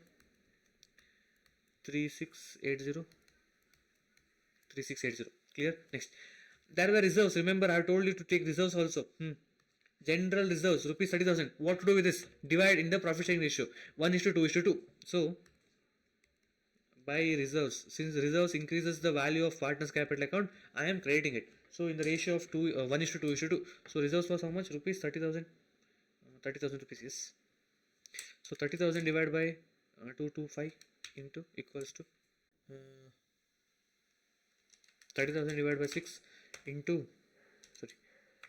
A: 3680, 3680. Clear? Next. There were reserves. Remember, I have told you to take reserves also. General reserves, rupees 30,000. What to do with this? Divide in the profit sharing ratio. 1:2:2. So, by reserves, since reserves increases the value of partner's capital account, I am crediting it. So, in the ratio of 1:2:2. So, reserves was how much? Rupees 30,000. 30,000 rupees, yes. So, 30,000 divided by 225 into equals to 30,000 divided by 6 into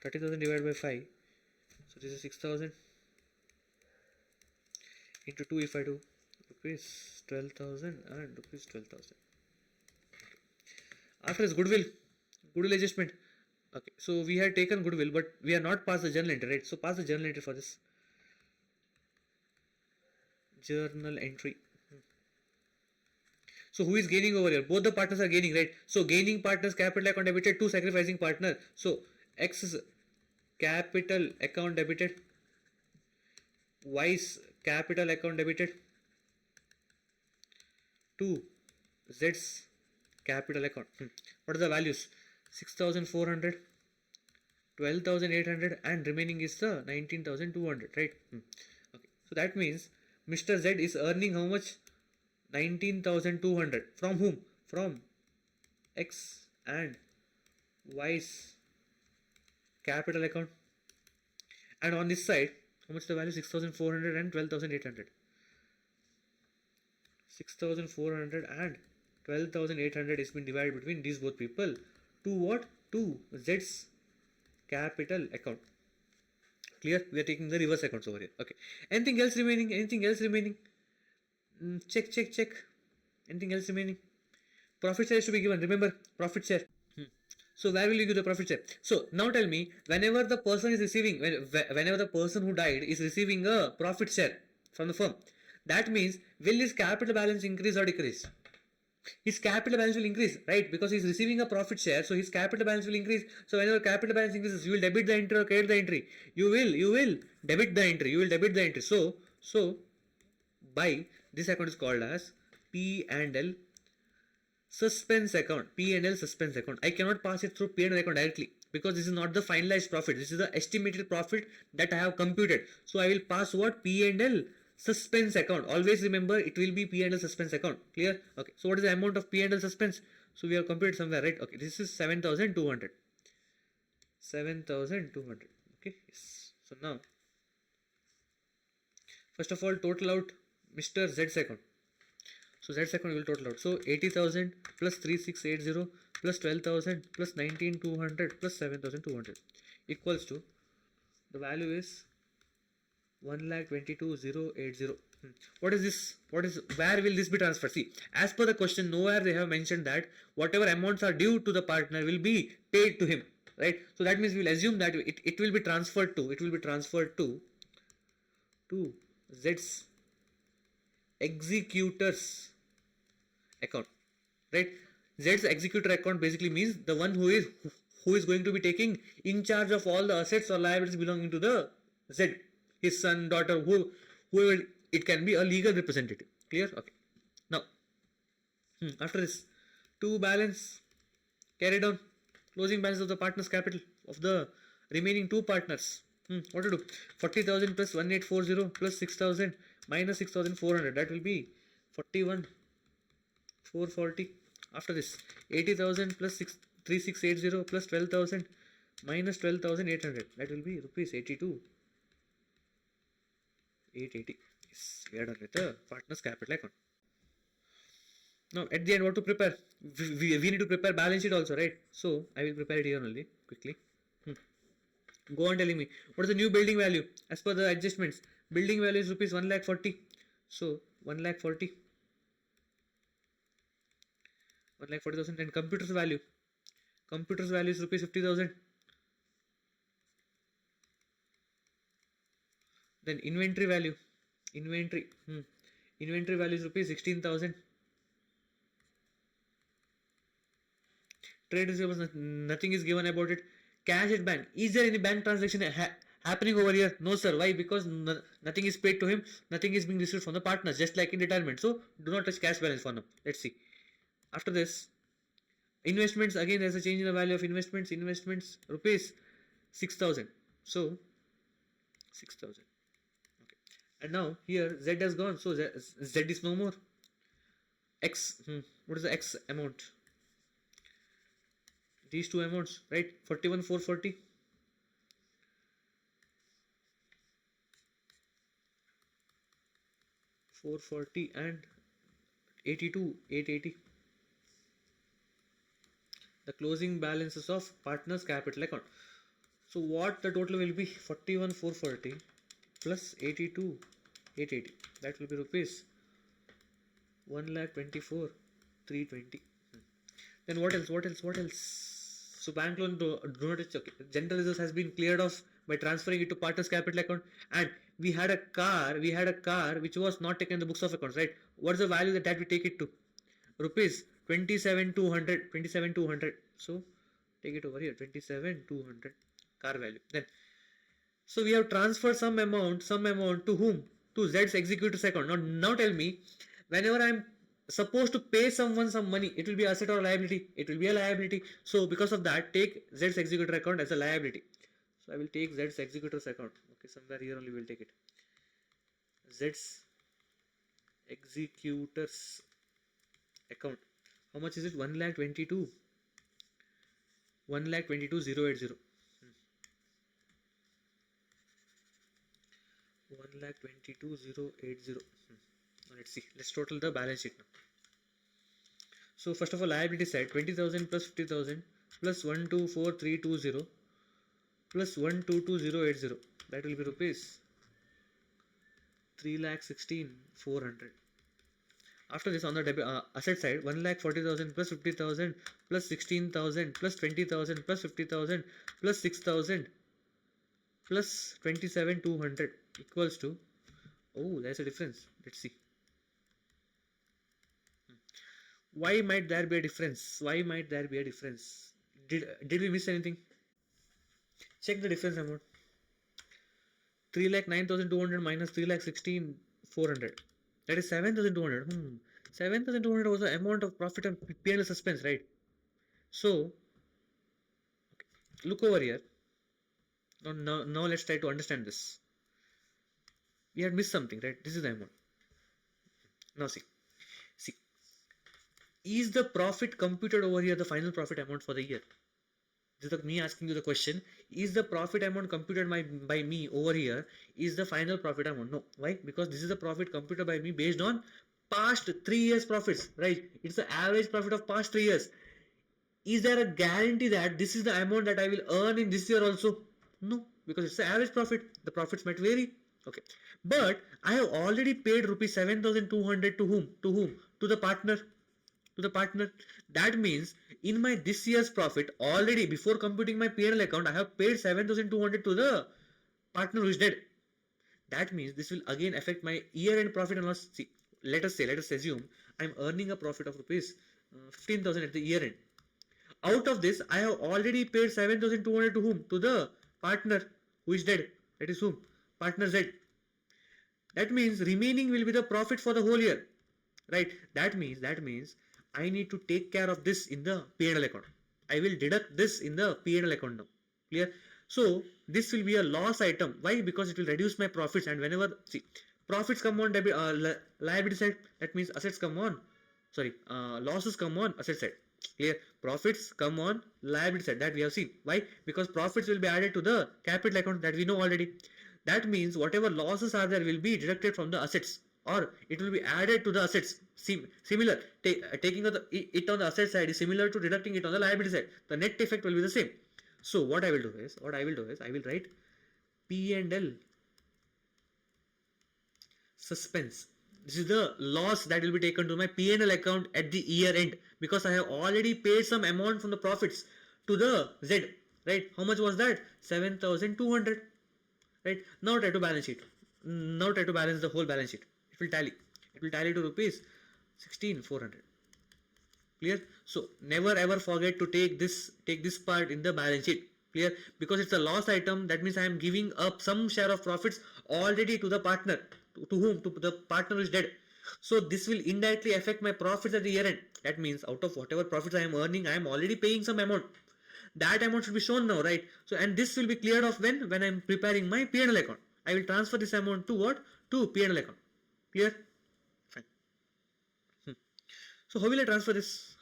A: 30,000 divided by 5. So this is 6,000 into 2 if I do rupees 12,000 and rupees 12,000. After this goodwill adjustment. Okay, so we had taken goodwill but we are not passed the journal entry, right? So pass the journal entry for this. Journal entry. So who is gaining over here? Both the partners are gaining, right? So gaining partners capital account debited to sacrificing partner. So X is capital account debited, Y's capital account debited to Z's capital account. What are the values? 6,400, 12,800 and remaining is the 19,200, right? Okay. So that means Mr. Z is earning how much? 19,200. From whom? From X and Y's capital account. And on this side, how much the value? 6,400 and 12,800. 6,400 and 12,800 is been divided between these both people to what? To Z's capital account. Clear? We are taking the reverse accounts over here. Okay. Anything else remaining? Anything else remaining? Check. Anything else remaining? Profit share is to be given. Remember, profit share. So where will you give the profit share? So now tell me, whenever the person is receiving, whenever the person who died is receiving a profit share from the firm, that means will his capital balance increase or decrease? His capital balance will increase, right? Because he is receiving a profit share, so his capital balance will increase. So whenever capital balance increases, you will debit the entry or credit the entry. You will debit the entry. You will debit the entry. So by this account is called as P&L suspense account. P&L suspense account. I cannot pass it through P&L account directly because this is not the finalized profit. This is the estimated profit that I have computed. So I will pass what? P&L suspense account. Always remember it will be P&L suspense account. Clear? Okay. So what is the amount of P&L suspense? So we have computed somewhere, right? Okay. This is 7,200. 7,200. Okay. Yes. So now, first of all, total out Mr. Z's account. So Z's account will total out. So 80,000 plus 3680 plus 12,000 plus 19,200 plus 7,200 equals to, the value is 1,22,080. What is this? Where will this be transferred? See, as per the question, nowhere they have mentioned that whatever amounts are due to the partner will be paid to him, right? So that means we will assume that it will be transferred to Z's executor's account, right? Z's executor account basically means the one who is going to be taking in charge of all the assets or liabilities belonging to the Z, his son, daughter, whoever it can be, a legal representative. Clear? Okay. Now, after this, to balance, carry down closing balance of the partner's capital of the remaining two partners. What to do? 40,000 plus 1840 plus 6,000 minus 6,400. That will be 41,440. After this, 80,000 plus 3680 plus 12,000 minus 12,800. That will be rupees 82,880. Yes, we are done with the partner's capital account. Now, at the end, what to prepare? We need to prepare balance sheet also, right? So, I will prepare it here only, quickly. Go on telling me, what is the new building value? As per the adjustments, building value is rupees 1,40,000. So, 1,40,000. 1,40,000. And computer's value. Computer's value is rupees 50,000. Then inventory value. Inventory value is rupees 16,000. Trade receivables, nothing is given about it. Cash at bank. Is there any bank transaction happening over here? No, sir. Why? Because nothing is paid to him. Nothing is being received from the partners, just like in retirement. So, do not touch cash balance for now. Let's see. After this, investments. Again, there's a change in the value of investments. Investments, rupees 6,000. So, 6,000. Okay. And now, here, Z has gone. So, Z is no more. X. What is the X amount? These two amounts, right? 41,440. 440 and 82,880. The closing balances of partner's capital account. So what the total will be? 41,440 plus 82,880. That will be rupees 1,24,320. Then what else? So bank loan do not touch. Okay. General reserves has been cleared off by transferring it to partner's capital account. And we had a car which was not taken in the books of accounts, right? What's the value that we take it to? Rupees 27,200. So take it over here, 27,200 car value. Then so we have transferred some amount to whom? To Z's executor's account. Now tell me, whenever I'm supposed to pay someone some money, it will be asset or liability? It will be a liability. So because of that, take Z's executor account as a liability. So I will take Z's executor's account. Okay, somewhere here only we'll take it. Z's executor's account. How much is it? 1,22,080. 1,22,080. 1,22,080. Let's see. Let's total the balance sheet now. So first of all, liability side, 20,000 plus 50,000 plus 124,320 plus 122,080. That will be rupees 3,16,400. After this, on the asset side, 1,40,000 plus 50,000 plus 16,000 plus 20,000 plus 50,000 plus 6,000 plus 27,200 equals to, oh, there's a difference. Let's see. Why might there be a difference? Did we miss anything? Check the difference amount. 3,09,200 minus 3,16,400. That is 7,200. 7,200 was the amount of profit and P&L suspense, right? So, okay, look over here. Now let's try to understand this. we had missed something, right? This is the amount. Now see, is the profit computed over here the final profit amount for the year? This is me asking you the question. Is the profit amount computed by me over here is the final profit amount? No. Why? Because this is the profit computed by me based on past 3 years profits, right? It's the average profit of past 3 years. Is there a guarantee that this is the amount that I will earn in this year also? No, because it's the average profit. The profits might vary. Okay. But I have already paid rupees 7,200 to whom? To whom? To the partner. To the partner. That means in my this year's profit already before computing my P&L account, I have paid 7,200 to the partner who is dead. That means this will again affect my year-end profit and loss. See, let us assume I am earning a profit of rupees 15,000 at the year-end. Out of this, I have already paid 7,200 to whom? To the partner who is dead. That is whom? Partner Z. That means remaining will be the profit for the whole year. Right? That means I need to take care of this in the P&L account. I will deduct this in the P&L account now. Clear? So this will be a loss item. Why? Because it will reduce my profits, and whenever profits come on liability side, that means assets come on. Losses come on asset side. Clear? Profits come on liability side, that we have seen. Why? Because profits will be added to the capital account, that we know already. That means whatever losses are there will be deducted from the assets, or it will be added to the assets. Similar, taking it on the asset side is similar to deducting it on the liability side. The net effect will be the same. So what I will do is I will write P&L suspense. This is the loss that will be taken to my P&L account at the year end, because I have already paid some amount from the profits to the Z, right? How much was that? 7,200, right? Now try to balance sheet. Now try to balance the whole balance sheet. It will tally to rupees 16,400. Clear? So never ever forget to take this part in the balance sheet. Clear? Because it's a loss item. That means I am giving up some share of profits already to the partner. To whom? To the partner who is dead. So this will indirectly affect my profits at the year end. That means out of whatever profits I am earning, I am already paying some amount. That amount should be shown now, right? So, and this will be cleared off when I am preparing my P&L account. I will transfer this amount to what? To P&L account. Clear? Fine. So how will I transfer this?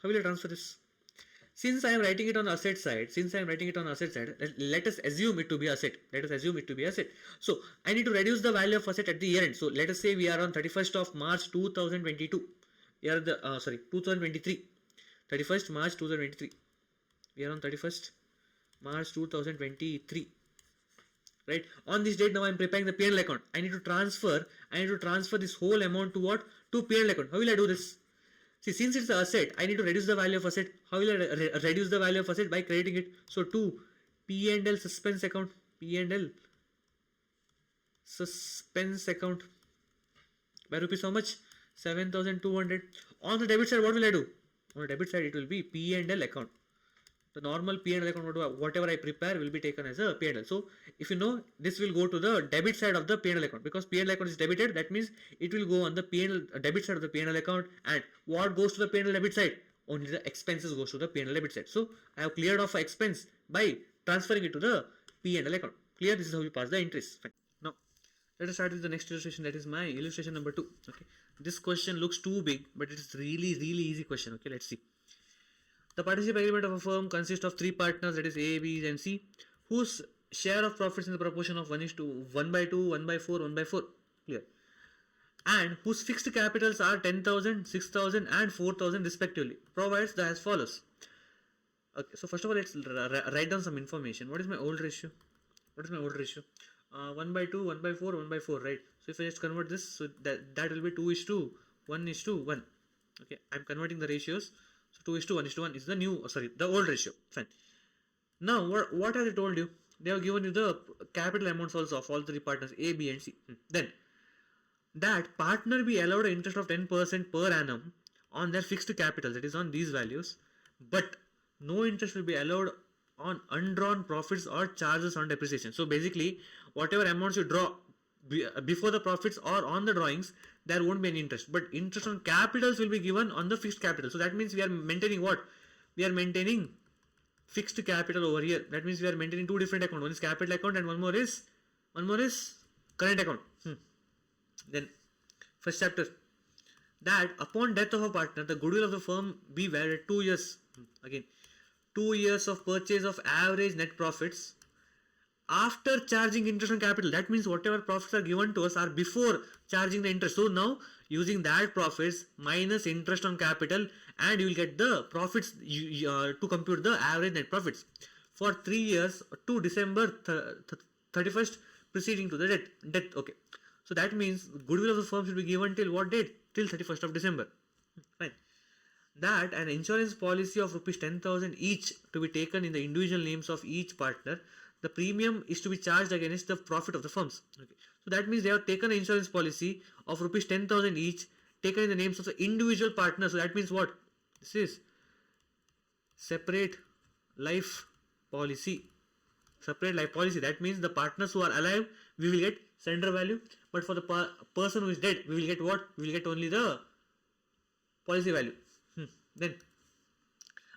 A: Since I am writing it on the asset side, let us assume it to be asset. So I need to reduce the value of asset at the year end. So let us say we are on 31st of March 2022. We are 2023. 31st March 2023. We are on 31st March 2023. Right? On this date now I am preparing the P&L account. I need to transfer this whole amount to what? To P&L account. How will I do this? See, since it's an asset, I need to reduce the value of asset. How will I reduce the value of asset? By crediting it. So to P&L suspense account. P&L suspense account. By rupees how much? 7,200. On the debit side, what will I do? On the debit side, it will be P&L account. The normal P&L account, whatever I prepare will be taken as a P&L. So if you know, this will go to the debit side of the P&L account, because P&L account is debited. That means it will go on the P&L debit side of the P&L account. And what goes to the P&L debit side? Only the expenses goes to the P&L debit side. So I have cleared off an expense by transferring it to the P&L account. Clear? This is how you pass the interest. Fine. Now let us start with the next illustration. That is my illustration number 2. Okay. This question looks too big, but it is really easy question. Okay. Let's see. The partnership agreement of a firm consists of 3 partners, that is A, B, and C, whose share of profits in the proportion of 1:2, 1/4, 1/4. Clear? And whose fixed capitals are 10,000, 6,000, and 4,000 respectively. Provides as follows. Okay, so first of all, let's write down some information. What is my old ratio? 1/2, 1/4, 1/4, right? So if I just convert this, so that will be 2:1:1. Okay, I'm converting the ratios. So 2:1:1 is the old ratio. Fine. Now what have they told you? They have given you the capital amounts also of all 3 partners A, B, and C. Then that partner be allowed an interest of 10% per annum on their fixed capital, that is on these values, but no interest will be allowed on undrawn profits or charges on depreciation. So basically, whatever amounts you draw before the profits or on the drawings, there won't be any interest, but interest on capitals will be given on the fixed capital. So that means we are maintaining what? We are maintaining fixed capital over here. That means we are maintaining 2 different accounts. One is capital account and one more is current account. Then first chapter, that upon death of a partner, the goodwill of the firm be valued at 2 years. Again, 2 years of purchase of average net profits after charging interest on capital. That means whatever profits are given to us are before charging the interest. So now using that profits minus interest on capital, and you will get the profits to compute the average net profits for 3 years to December 31st preceding to the death. Okay. So that means goodwill of the firm should be given till what date? Till 31st of December. Fine. That an insurance policy of rupees 10,000 each to be taken in the individual names of each partner. The premium is to be charged against the profit of the firms. Okay. So that means they have taken an insurance policy of rupees 10,000 each, taken in the names of the individual partner. So that means what? This is separate life policy. Separate life policy. That means the partners who are alive, we will get surrender value. But for the person who is dead, we will get what? We will get only the policy value. Then,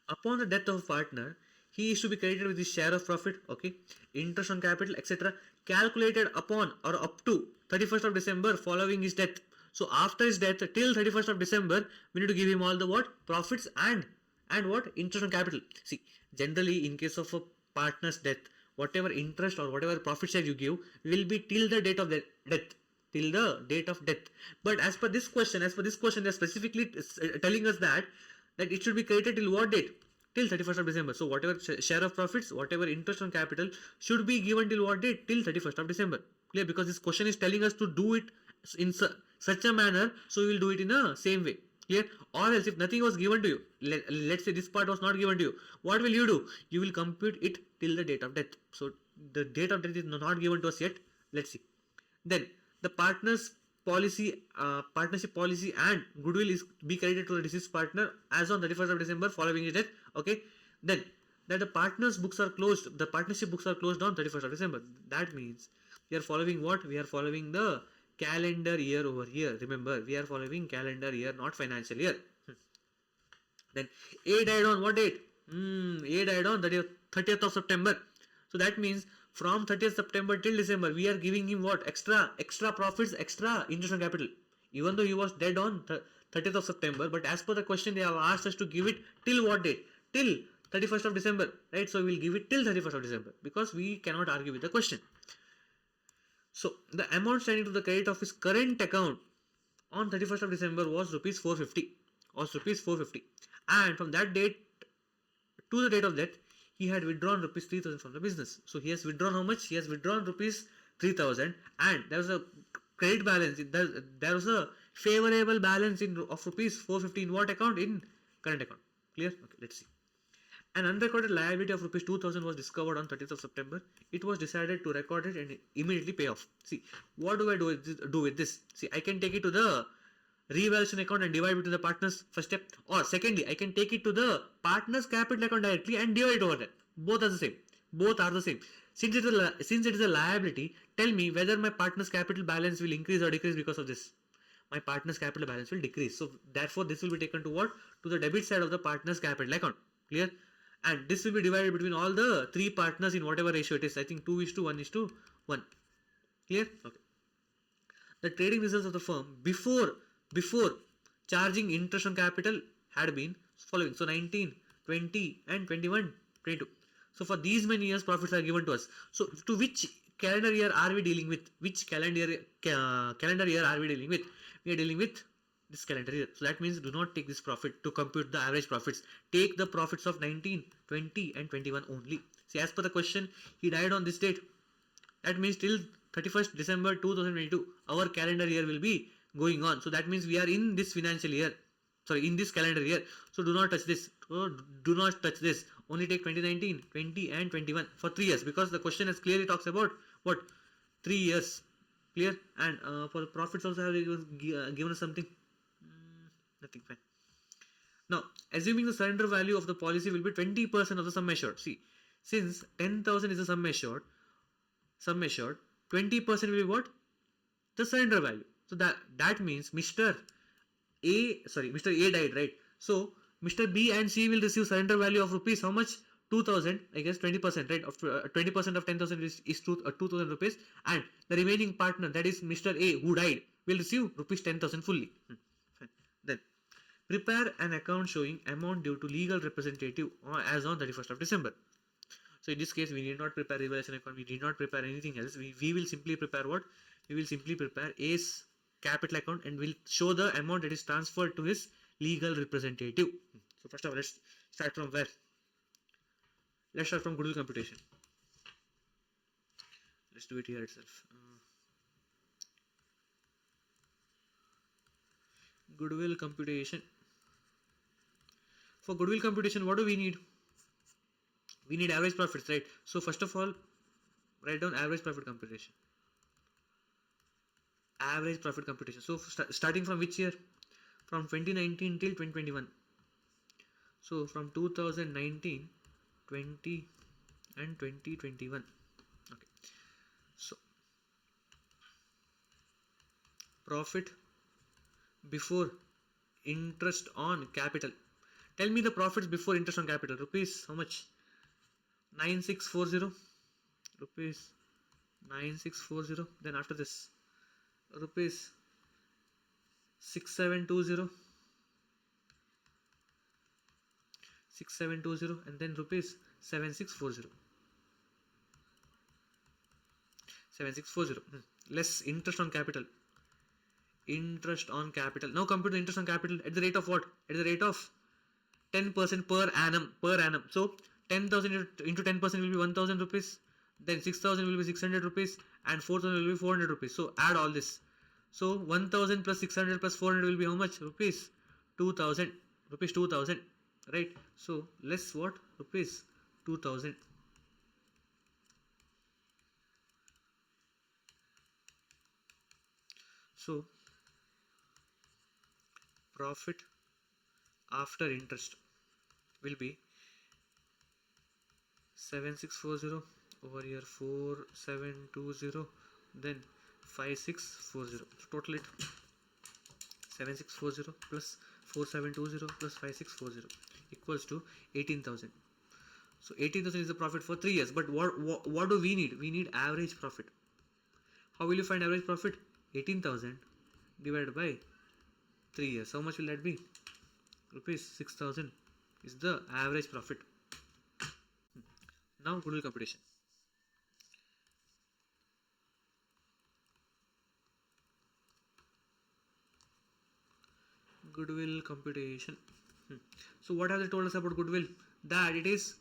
A: upon the death of a partner, he is to be credited with his share of profit, okay, interest on capital, etc., calculated upon or up to 31st of December following his death. So after his death till 31st of December, we need to give him all the what? Profits and what? Interest on capital. See, generally in case of a partner's death, whatever interest or whatever profit share you give will be till the date of death. Till the date of death. But as per this question, they are specifically telling us that it should be credited till what date? Till 31st of December. So whatever share of profits, whatever interest on capital should be given till what date? Till 31st of December. Clear? Because this question is telling us to do it in such a manner, so we will do it in a same way. Clear? Or else if nothing was given to you, let's say this part was not given to you, what will you do? You will compute it till the date of death. So the date of death is not given to us yet. Let's see. Then the partnership policy and goodwill is be credited to the deceased partner as on 31st of December following his death. Okay. Then that the partnership books are closed on 31st of December. That means we are following what? We are following the calendar year over here. Remember, we are following calendar year, not financial year. Then A died on what date? A died on 30th of September. So that means from 30th September till December, we are giving him what? Extra profits, extra interest on capital. Even though he was dead on 30th of September, but as per the question, they have asked us to give it till what date? Till 31st of December, right? So we will give it till 31st of December because we cannot argue with the question. So the amount standing to the credit of his current account on 31st of December was rupees 450. And from that date to the date of death, he had withdrawn rupees 3,000 from the business. So he has withdrawn how much? He has withdrawn rupees 3,000, and there was a credit balance. There was a favorable balance of rupees 450 in what account? In current account. Clear? Okay, let's see. An unrecorded liability of rupees 2,000 was discovered on 30th of September. It was decided to record it and immediately pay off. See, what do I do with this? See, I can take it to the revaluation account and divide between the partners, first step. Or secondly, I can take it to the partner's capital account directly and divide it over there. Both are the same. Since it is a liability, tell me whether my partner's capital balance will increase or decrease because of this. My partner's capital balance will decrease. So therefore, this will be taken to what? To the debit side of the partner's capital account. Clear? And this will be divided between all the three partners in whatever ratio it is. I think 2:1:1. Clear? Okay. The trading results of the firm before charging interest on capital had been following. So 19, 20 and 21, 22. So for these many years profits are given to us. So to which calendar year are we dealing with? Which calendar year are we dealing with? We are dealing with this calendar year. So that means do not take this profit to compute the average profits. Take the profits of 19, 20 and 21 only. See, as per the question, he died on this date. That means till 31st December 2022, our calendar year will be going on. So that means we are in this financial year. In this calendar year. So do not touch this. Only take 2019, 20 and 21 for 3 years, because the question has clearly talks about what? 3 years. Clear? And for the profits also have given us something. Nothing. Fine. Now, assuming the surrender value of the policy will be 20% of the sum assured. See, since 10,000 is the sum assured, 20% will be what? The surrender value. So that means Mr. A died, right? So Mr. B and C will receive surrender value of rupees how much? 2,000, I guess 20%, right? Of 20% of 10,000 is 2,000 rupees, and the remaining partner, that is Mr. A who died, will receive rupees 10,000 fully. Fine. Then prepare an account showing amount due to legal representative as on 31st of December. So in this case, we need not prepare revaluation account. We need not prepare anything else. We will simply prepare what? We will simply prepare A's capital account and will show the amount that is transferred to his legal representative. So first of all, let's start from where? Let's start from goodwill computation. Let's do it here itself. Goodwill computation. For goodwill computation, what do we need? We need average profits, right? So first of all, write down average profit computation. Average profit computation. So starting from which year? From 2019 till 2021. So from 2019, 20 and 2021. Okay. So profit before interest on capital. Tell me the profits before interest on capital. Rupees, how much? 9640. Rupees 9640. Then after this, rupees 6720. 6720 and then rupees 7640. 7640. Less interest on capital. Interest on capital. Now compute the interest on capital at the rate of what? At the rate of 10% per annum. So 10,000 into 10% will be 1,000 rupees. Then 6,000 will be 600 rupees and 4,000 will be 400 rupees. So add all this. So 1,000 plus 600 plus 400 will be how much? Rupees 2,000. Rupees 2,000. Right? So less what? Rupees 2,000. So profit after interest will be 7640 over here 4720 then 5640. So total it 7640 plus 4720 plus 5640 equals to 18,000. So 18,000 is the profit for 3 years. But what do we need? We need average profit. How will you find average profit? 18,000 divided by 3 years. How much will that be? Rupees 6,000 is the average profit. Now goodwill computation. Goodwill computation. So what have they told us about goodwill? That it is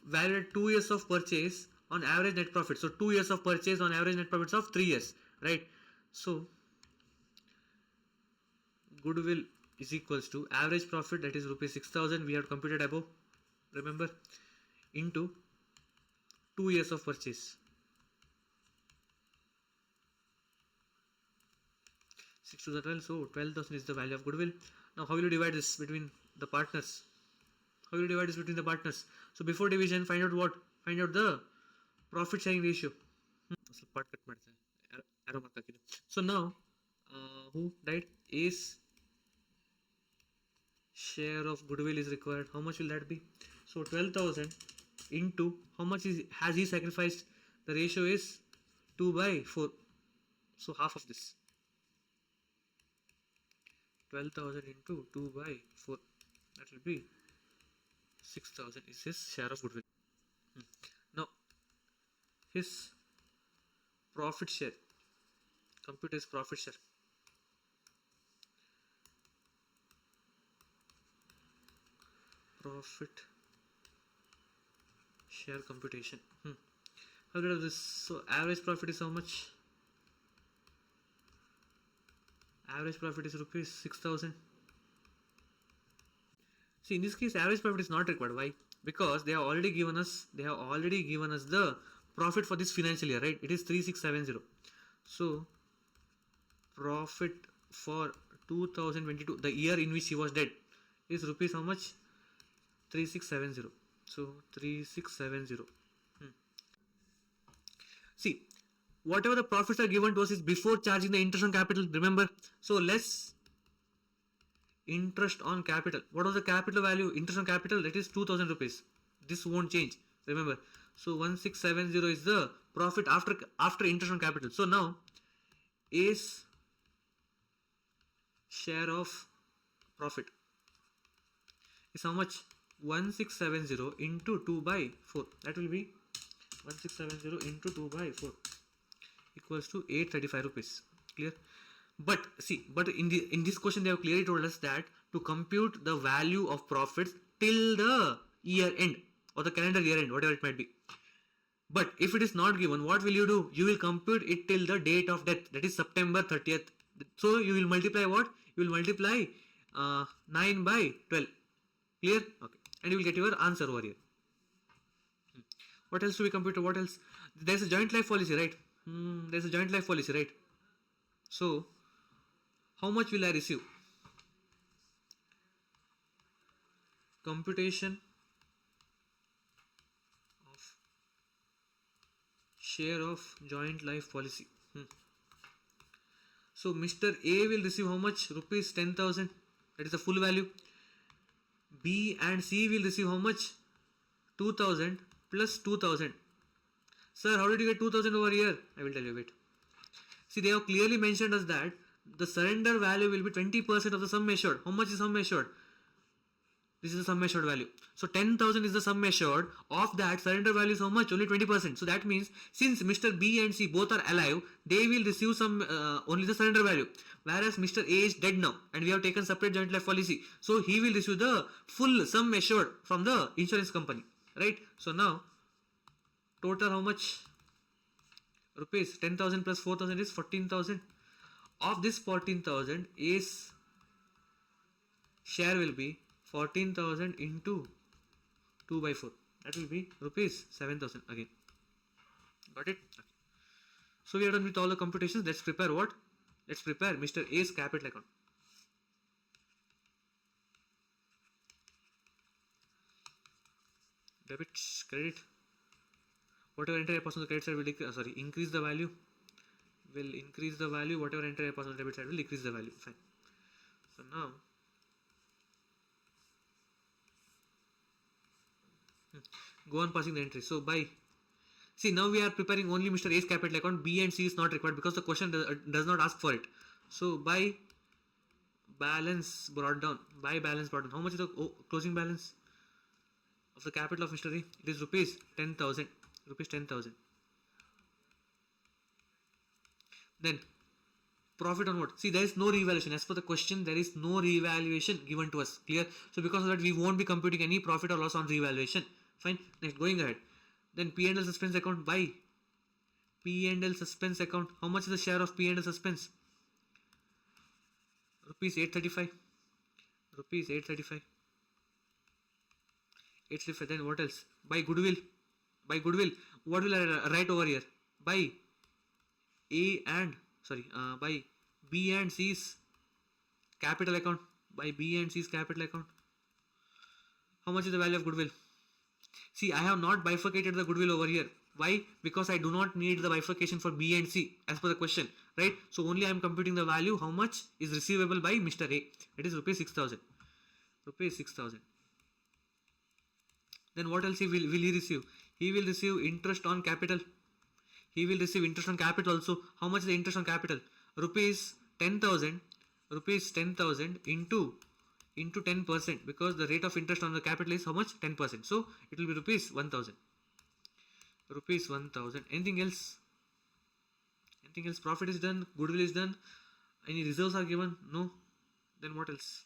A: valued at 2 years of purchase on average net profit. So 2 years of purchase on average net profits of 3 years, right? So goodwill is equals to average profit, that is rupees 6,000 we have computed above, remember, into 2 years of purchase. 6 to the 12, so 12,000 is the value of goodwill. Now how will you divide this between the partners? How will you divide this between the partners? So before division, find out what? Find out the profit sharing ratio. So now who died? A's share of goodwill is required. How much will that be? So 12,000 into how much has he sacrificed? The ratio is 2/4. So half of this. 12,000 into 2/4. That will be 6,000 is his share of goodwill. Now his profit share. Compute his profit share. Profit share computation. How do this? So average profit is how much? Average profit is rupees 6,000. See, in this case, average profit is not required. Why? Because they have already given us. The profit for this financial year, right? It is 3670. So profit for 2022, the year in which he was dead, is rupees how much? 3670. So 3670. See, whatever the profits are given to us is before charging the interest on capital, remember? So less interest on capital. What was the capital value? Interest on capital, that is 2,000 rupees. This won't change, remember. So 1670 is the profit after interest on capital. So now A's share of profit is how much? 1670 into 2 by 4. That will be 1670 into 2 by 4 equals to 835 rupees. Clear? But see, in this question they have clearly told us that to compute the value of profits till the year end or the calendar year end, whatever it might be. But if it is not given, what will you do? You will compute it till the date of death, that is September 30th. So you will multiply what? You will multiply 9 by 12. Clear? Okay. And you will get your answer over here. What else do we compute? What else? There's a joint life policy, right? There's a joint life policy, right? So, how much will I receive? Computation of share of joint life policy. So, Mr. A will receive how much? Rupees 10,000. That is the full value. B and C will receive how much? 2,000 plus 2,000. Sir, how did you get 2,000 over here? I will tell you a bit. See, they have clearly mentioned us that the surrender value will be 20% of the sum assured. How much is sum assured? This is the sum assured value. So 10,000 is the sum assured. Of that, surrender value is how much? Only 20%. So that means since Mr. B and C both are alive, they will receive some only the surrender value. Whereas Mr. A is dead now and we have taken separate joint life policy. So he will receive the full sum assured from the insurance company. Right? So now, total how much? Rupees 10,000 plus 4,000 is 14,000. Of this 14,000, A's share will be 14,000 into 2 by 4. That will be rupees 7,000 again. Got it? Okay. So we are done with all the computations. Let's prepare what? Let's prepare Mr. A's capital account. Debit, credit. Whatever entry I pass on the credit side will increase the value. Will increase the value. Whatever entry I pass on the debit side will decrease the value. Fine. So now, go on passing the entry. So by, see, now we are preparing only Mr. A's capital account. B and C is not required because the question does not ask for it. So by balance brought down. By balance brought down. How much is the closing balance of the capital of Mr. A? It is rupees 10,000. Rupees 10,000. Then profit on what? See, there is no revaluation. As per the question, there is no revaluation given to us. Clear? So because of that, we won't be computing any profit or loss on revaluation. Fine. Next, going ahead. Then P&L suspense account by P&L suspense account. How much is the share of P&L suspense? Rupees 835. Rupees 835. 835. Then what else? By goodwill. By goodwill. What will I write over here? By by B and C's capital account. By B and C's capital account. How much is the value of goodwill? See, I have not bifurcated the goodwill over here. Why? Because I do not need the bifurcation for B and C as per the question. Right? So only I am computing the value how much is receivable by Mr. A. It is rupees 6,000. Rupees 6,000. Then what else will he receive? He will receive interest on capital. He will receive interest on capital also. How much is the interest on capital? Rupees 10,000. Rupees 10,000 into 10%, because the rate of interest on the capital is how much? 10%. So it will be rupees 1,000. Rupees 1,000. Anything else? Anything else? Profit is done. Goodwill is done. Any reserves are given? No. Then what else?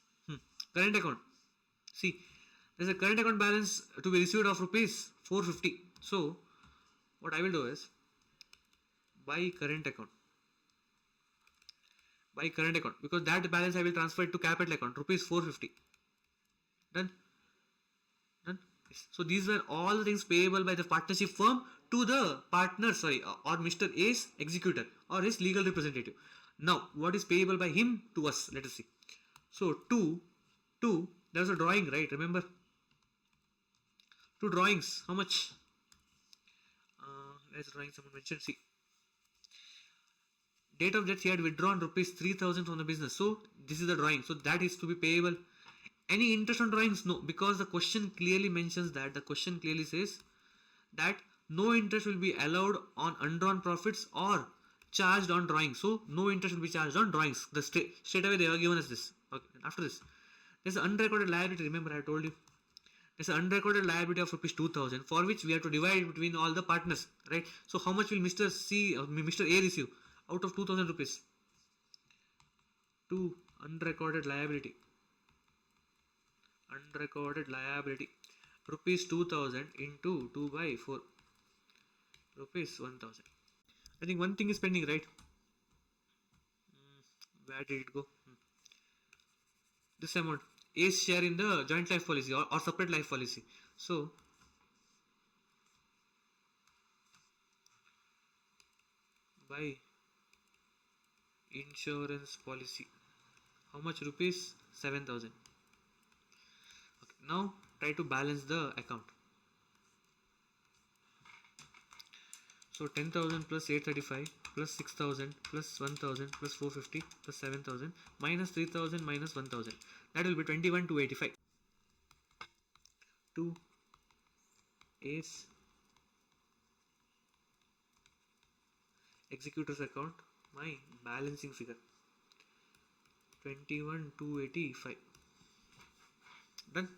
A: Current account. See, there is a current account balance to be received of rupees 450. So what I will do is, by current account. By current account, because that balance I will transfer it to capital account, rupees 450. Done? Done? Yes. So these were all the things payable by the partnership firm to the partner, or Mr. A's executor or his legal representative. Now, what is payable by him to us? Let us see. So, there's a drawing, right? Remember? 2 drawings. How much? There's a drawing someone mentioned. See. Date of death, he had withdrawn rupees 3,000 from the business. So this is the drawing. So that is to be payable. Any interest on drawings? No, because the question clearly mentions that. The question clearly says that no interest will be allowed on undrawn profits or charged on drawings. So no interest will be charged on drawings. Straight away they have given us this. Okay. After this, there's an unrecorded liability. Remember I told you. There's an unrecorded liability of rupees 2000 for which we have to divide between all the partners. Right. So how much will Mr. C or Mr. A receive out of 2000 rupees? To unrecorded liability. Unrecorded liability. Rupees 2000 into 2 by 4. Rupees 1000. I think one thing is pending, right? Where did it go? This amount. A's share in the joint life policy or separate life policy. So, by insurance policy. How much rupees? 7000. Okay. Now, try to balance the account. So 10,000 plus 835 plus 6,000 plus 1,000 plus 450 plus 7,000 minus 3,000 minus 1,000. That will be 21,285. 2 A's executor's account, my balancing figure 21,285. Done.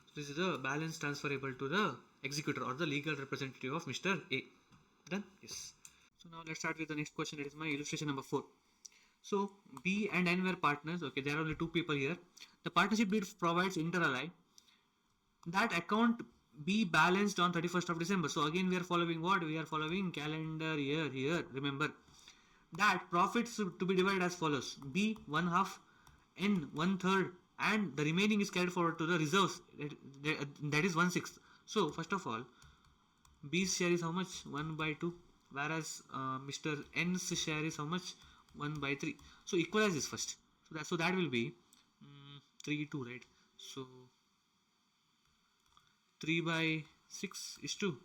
A: So this is the balance transferable to the executor or the legal representative of Mr. A. Done? Yes. So now let's start with the next question. That is my illustration number 4. So B and N were partners. Okay, there are only 2 people here. The partnership deed provides inter alia that account be balanced on 31st of December. So again we are following what? We are following calendar year here. Remember that profits to be divided as follows. B 1/2, N 1/3 and the remaining is carried forward to the reserves. That is 1/6. So first of all, B's share is how much? 1 by 2. Whereas Mr. N's share is how much? 1 by 3. So equalize this first. So that will be 3 2, right? So 3 by 6 is 2.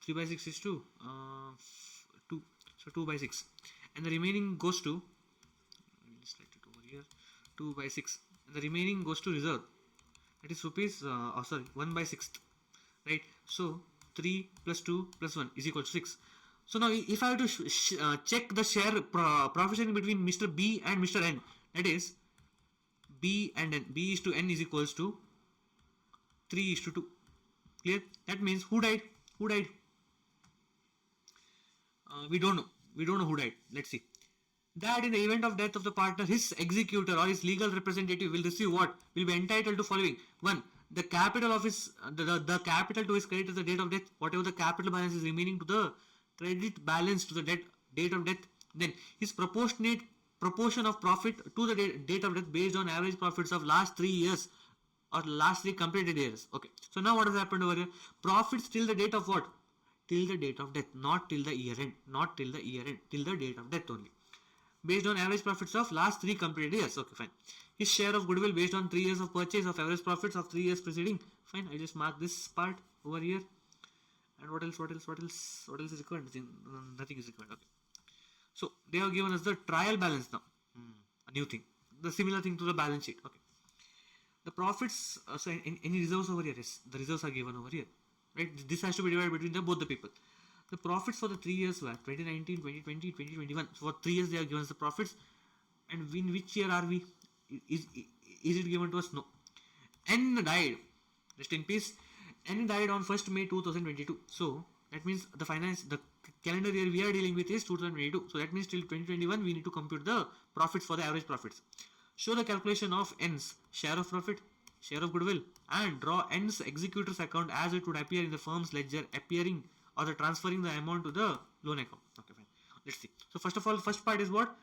A: 3 by 6 is 2. 2. So 2 by 6. And the remaining goes to, let's write it over here, 2 by 6. And the remaining goes to reserve. That is rupees, 1 by 6. Right. So 3 plus 2 plus 1 is equal to 6. So now if I have to check the share profit sharing between Mr. B and Mr. N, that is B and N, B is to N is equals to 3 is to 2. Clear? That means who died? Who died? We don't know. We don't know who died. Let's see. That in the event of death of the partner, his executor or his legal representative will receive what? Will be entitled to following. 1. The capital of his, the capital to his credit at the date of death, whatever the capital balance is remaining to the credit balance to the date of death. Then his proportion of profit to the date of death based on average profits of last 3 years or last 3 completed years. Okay. So now what has happened over here? Profits till the date of what? Till the date of death, not till the year end. Not till the year end, till the date of death only. Based on average profits of last 3 completed years. Okay, fine. His share of goodwill based on 3 years of purchase of average profits of 3 years preceding. Fine, I just mark this part over here. And what else is required? Nothing is required. Okay. So they have given us the trial balance now. A new thing. The similar thing to the balance sheet. Okay. The profits, so any reserves over here? Yes, the reserves are given over here. Right? This has to be divided between both the people. The profits for the 3 years were 2019, 2020, 2021. So for 3 years they have given us the profits. And in which year are we? Is it given to us? No. N died. Rest in peace. N died on 1st May 2022. So that means the calendar year we are dealing with is 2022. So that means till 2021 we need to compute the profits for the average profits. Show the calculation of N's share of profit, share of goodwill, and draw N's executor's account as it would appear in the firm's ledger appearing or the transferring the amount to the loan account. Okay, fine. Let's see. So first of all, first part is what?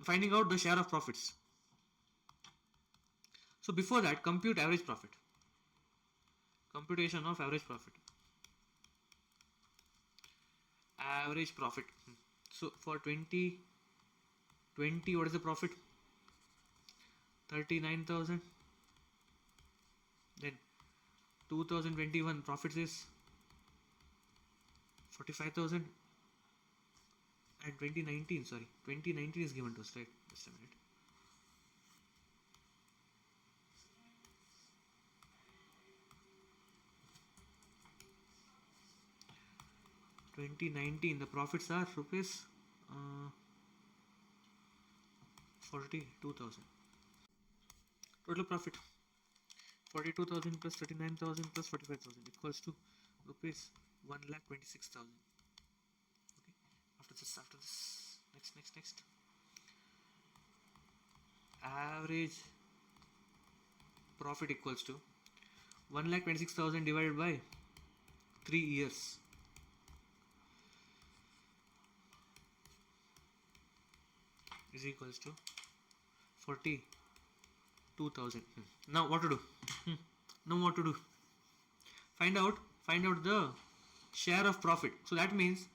A: Finding out the share of profits. So before that, compute average profit. Computation of average profit. Average profit. So for 2020, what is the profit? 39,000. Then 2021 profits is 45,000. And 2019 is given to us, right? Just a minute. 2019, the profits are rupees 42,000. Total profit 42,000 plus 39,000 plus 45,000 equals to rupees 1,26,000. Okay. After this, next. Average profit equals to 1,26,000 divided by 3 years. Is equals to 42,000. Now what to do? Now what to do? Find out the share of profit. So that means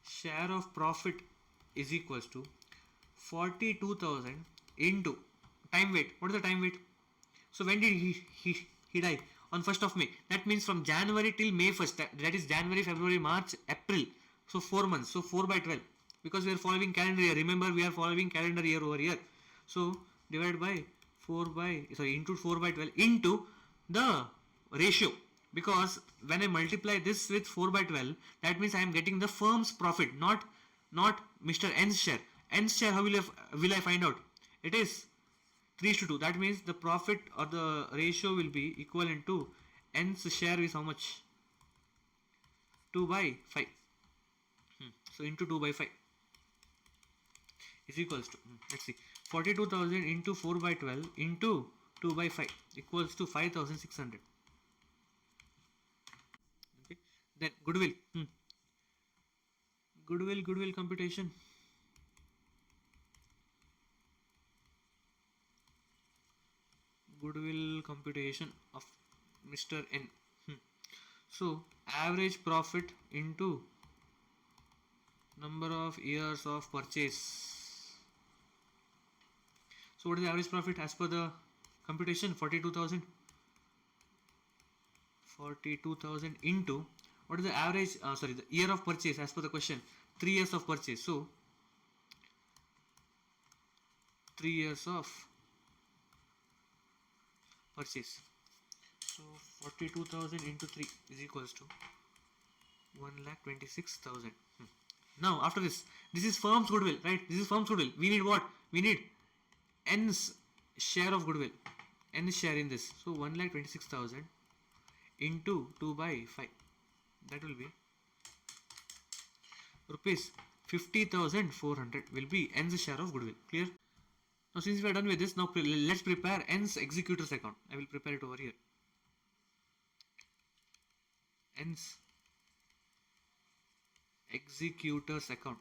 A: share of profit is equals to 42,000 into time weight. What is the time weight? So when did he die? On 1st of May. That means from January till May 1st. That is January, February, March, April. So 4 months. So 4 by 12. Because we are following calendar year. Remember, we are following calendar year over year. So divided by into 4 by 12 into the ratio. Because when I multiply this with 4 by 12, that means I am getting the firm's profit, not Mr. N's share. N's share, how will I find out? It is 3:2. That means the profit or the ratio will be equivalent to N's share is how much? 2 by 5. So into 2 by 5 is equals to, let's see, 42,000 into 4 by 12 into 2 by 5 equals to 5,600. Okay. Then goodwill. Goodwill computation. Goodwill computation of Mr. N. So average profit into number of years of purchase. So what is the average profit as per the computation? 42,000. 42,000 into what is the average? The year of purchase as per the question. 3 years of purchase. So 3 years of purchase. So 42,000 into 3 is equals to 1,26,000. Now after this is firm's goodwill, right? This is firm's goodwill. We need what? We need N's share of goodwill. N's share in this. So 1,26,000 into 2 by 5. That will be rupees 50,400 will be N's share of goodwill. Clear? Now since we are done with this, now let's prepare N's executor's account. I will prepare it over here. N's executor's account.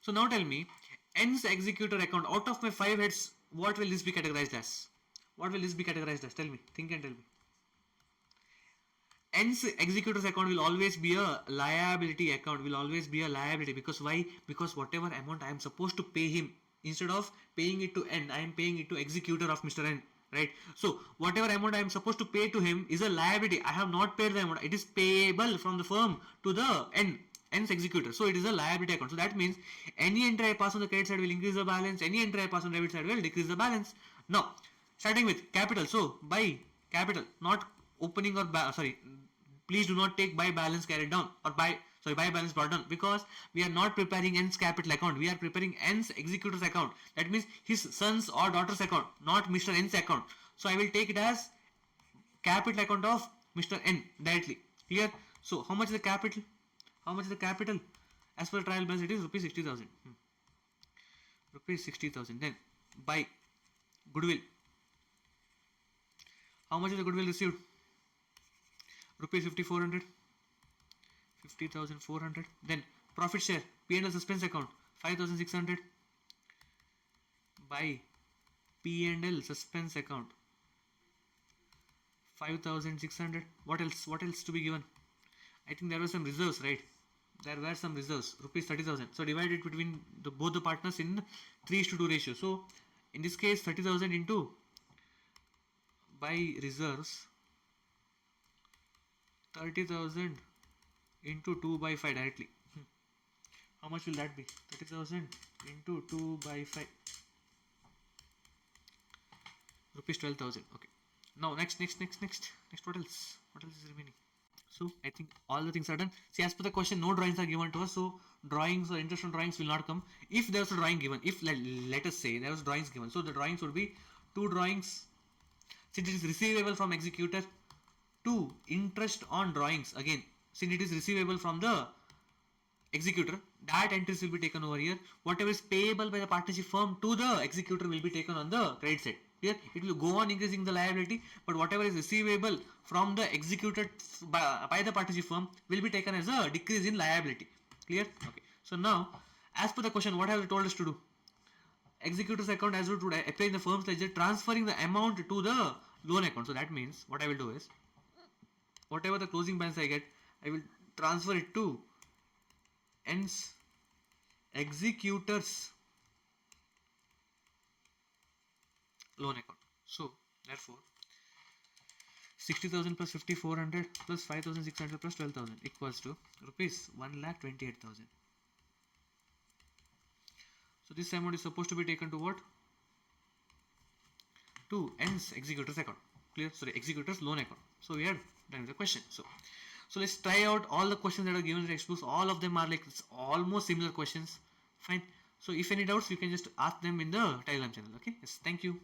A: So now tell me, N's executor account, out of my 5 heads, what will this be categorized as? What will this be categorized as? Tell me. Think and tell me. N's executor's account will always be a liability account. Will always be a liability. Because why? Because whatever amount I am supposed to pay him, instead of paying it to N, I am paying it to executor of Mr. N. Right? So whatever amount I am supposed to pay to him is a liability. I have not paid the amount. It is payable from the firm to the N's executor. So it is a liability account. So that means any entry I pass on the credit side will increase the balance. Any entry I pass on the debit side will decrease the balance. Now, starting with capital. So by capital, not opening or please do not take by balance carried down or by balance brought down, because we are not preparing N's capital account. We are preparing N's executor's account. That means his son's or daughter's account, not Mr. N's account. So I will take it as capital account of Mr. N directly. Clear? So how much is the capital? How much is the capital? As per trial balance, it is rupees 60,000. Rupees 60,000. Then by goodwill. How much is the goodwill received? Rupees 5,400. 50,400. Then profit share, P&L suspense account, 5,600 by P&L suspense account, 5,600. What else to be given? I think there were some reserves, right? There were some reserves, rupees 30,000. So divide it between both the partners in 3:2 ratio. So in this case, 30,000 into by reserves, 30,000 into 2 by 5 directly. How much will that be? 30,000 into 2 by 5. Rupees 12,000. Okay. Now next. What else? What else is remaining? So I think all the things are done. See, as per the question, no drawings are given to us, so drawings or interest on drawings will not come. If there was a drawing given, if let us say there was drawings given, so the drawings would be two drawings. Since it is receivable from executor, two interest on drawings. Again, since it is receivable from the executor, that entries will be taken over here. Whatever is payable by the partnership firm to the executor will be taken on the credit side. Here it will go on increasing the liability, but whatever is receivable from the executed by the partnership firm will be taken as a decrease in liability. Clear? Okay. So now, as per the question, what have they told us to do? Executor's account as would appear in the firm's ledger, transferring the amount to the loan account. So that means what I will do is, whatever the closing balance I get, I will transfer it to hence executor's loan account. So therefore 60,000 plus 5,400 plus 5,600 plus 12,000 equals to rupees 1,28,000. So this amount is supposed to be taken to what? To hence executor's account. Clear? Sorry, executor's loan account. So we are done with the question. So let's try out all the questions that are given in the textbooks. All of them are like almost similar questions. Fine. So if any doubts, you can just ask them in the Telegram channel. Okay. Yes. Thank you.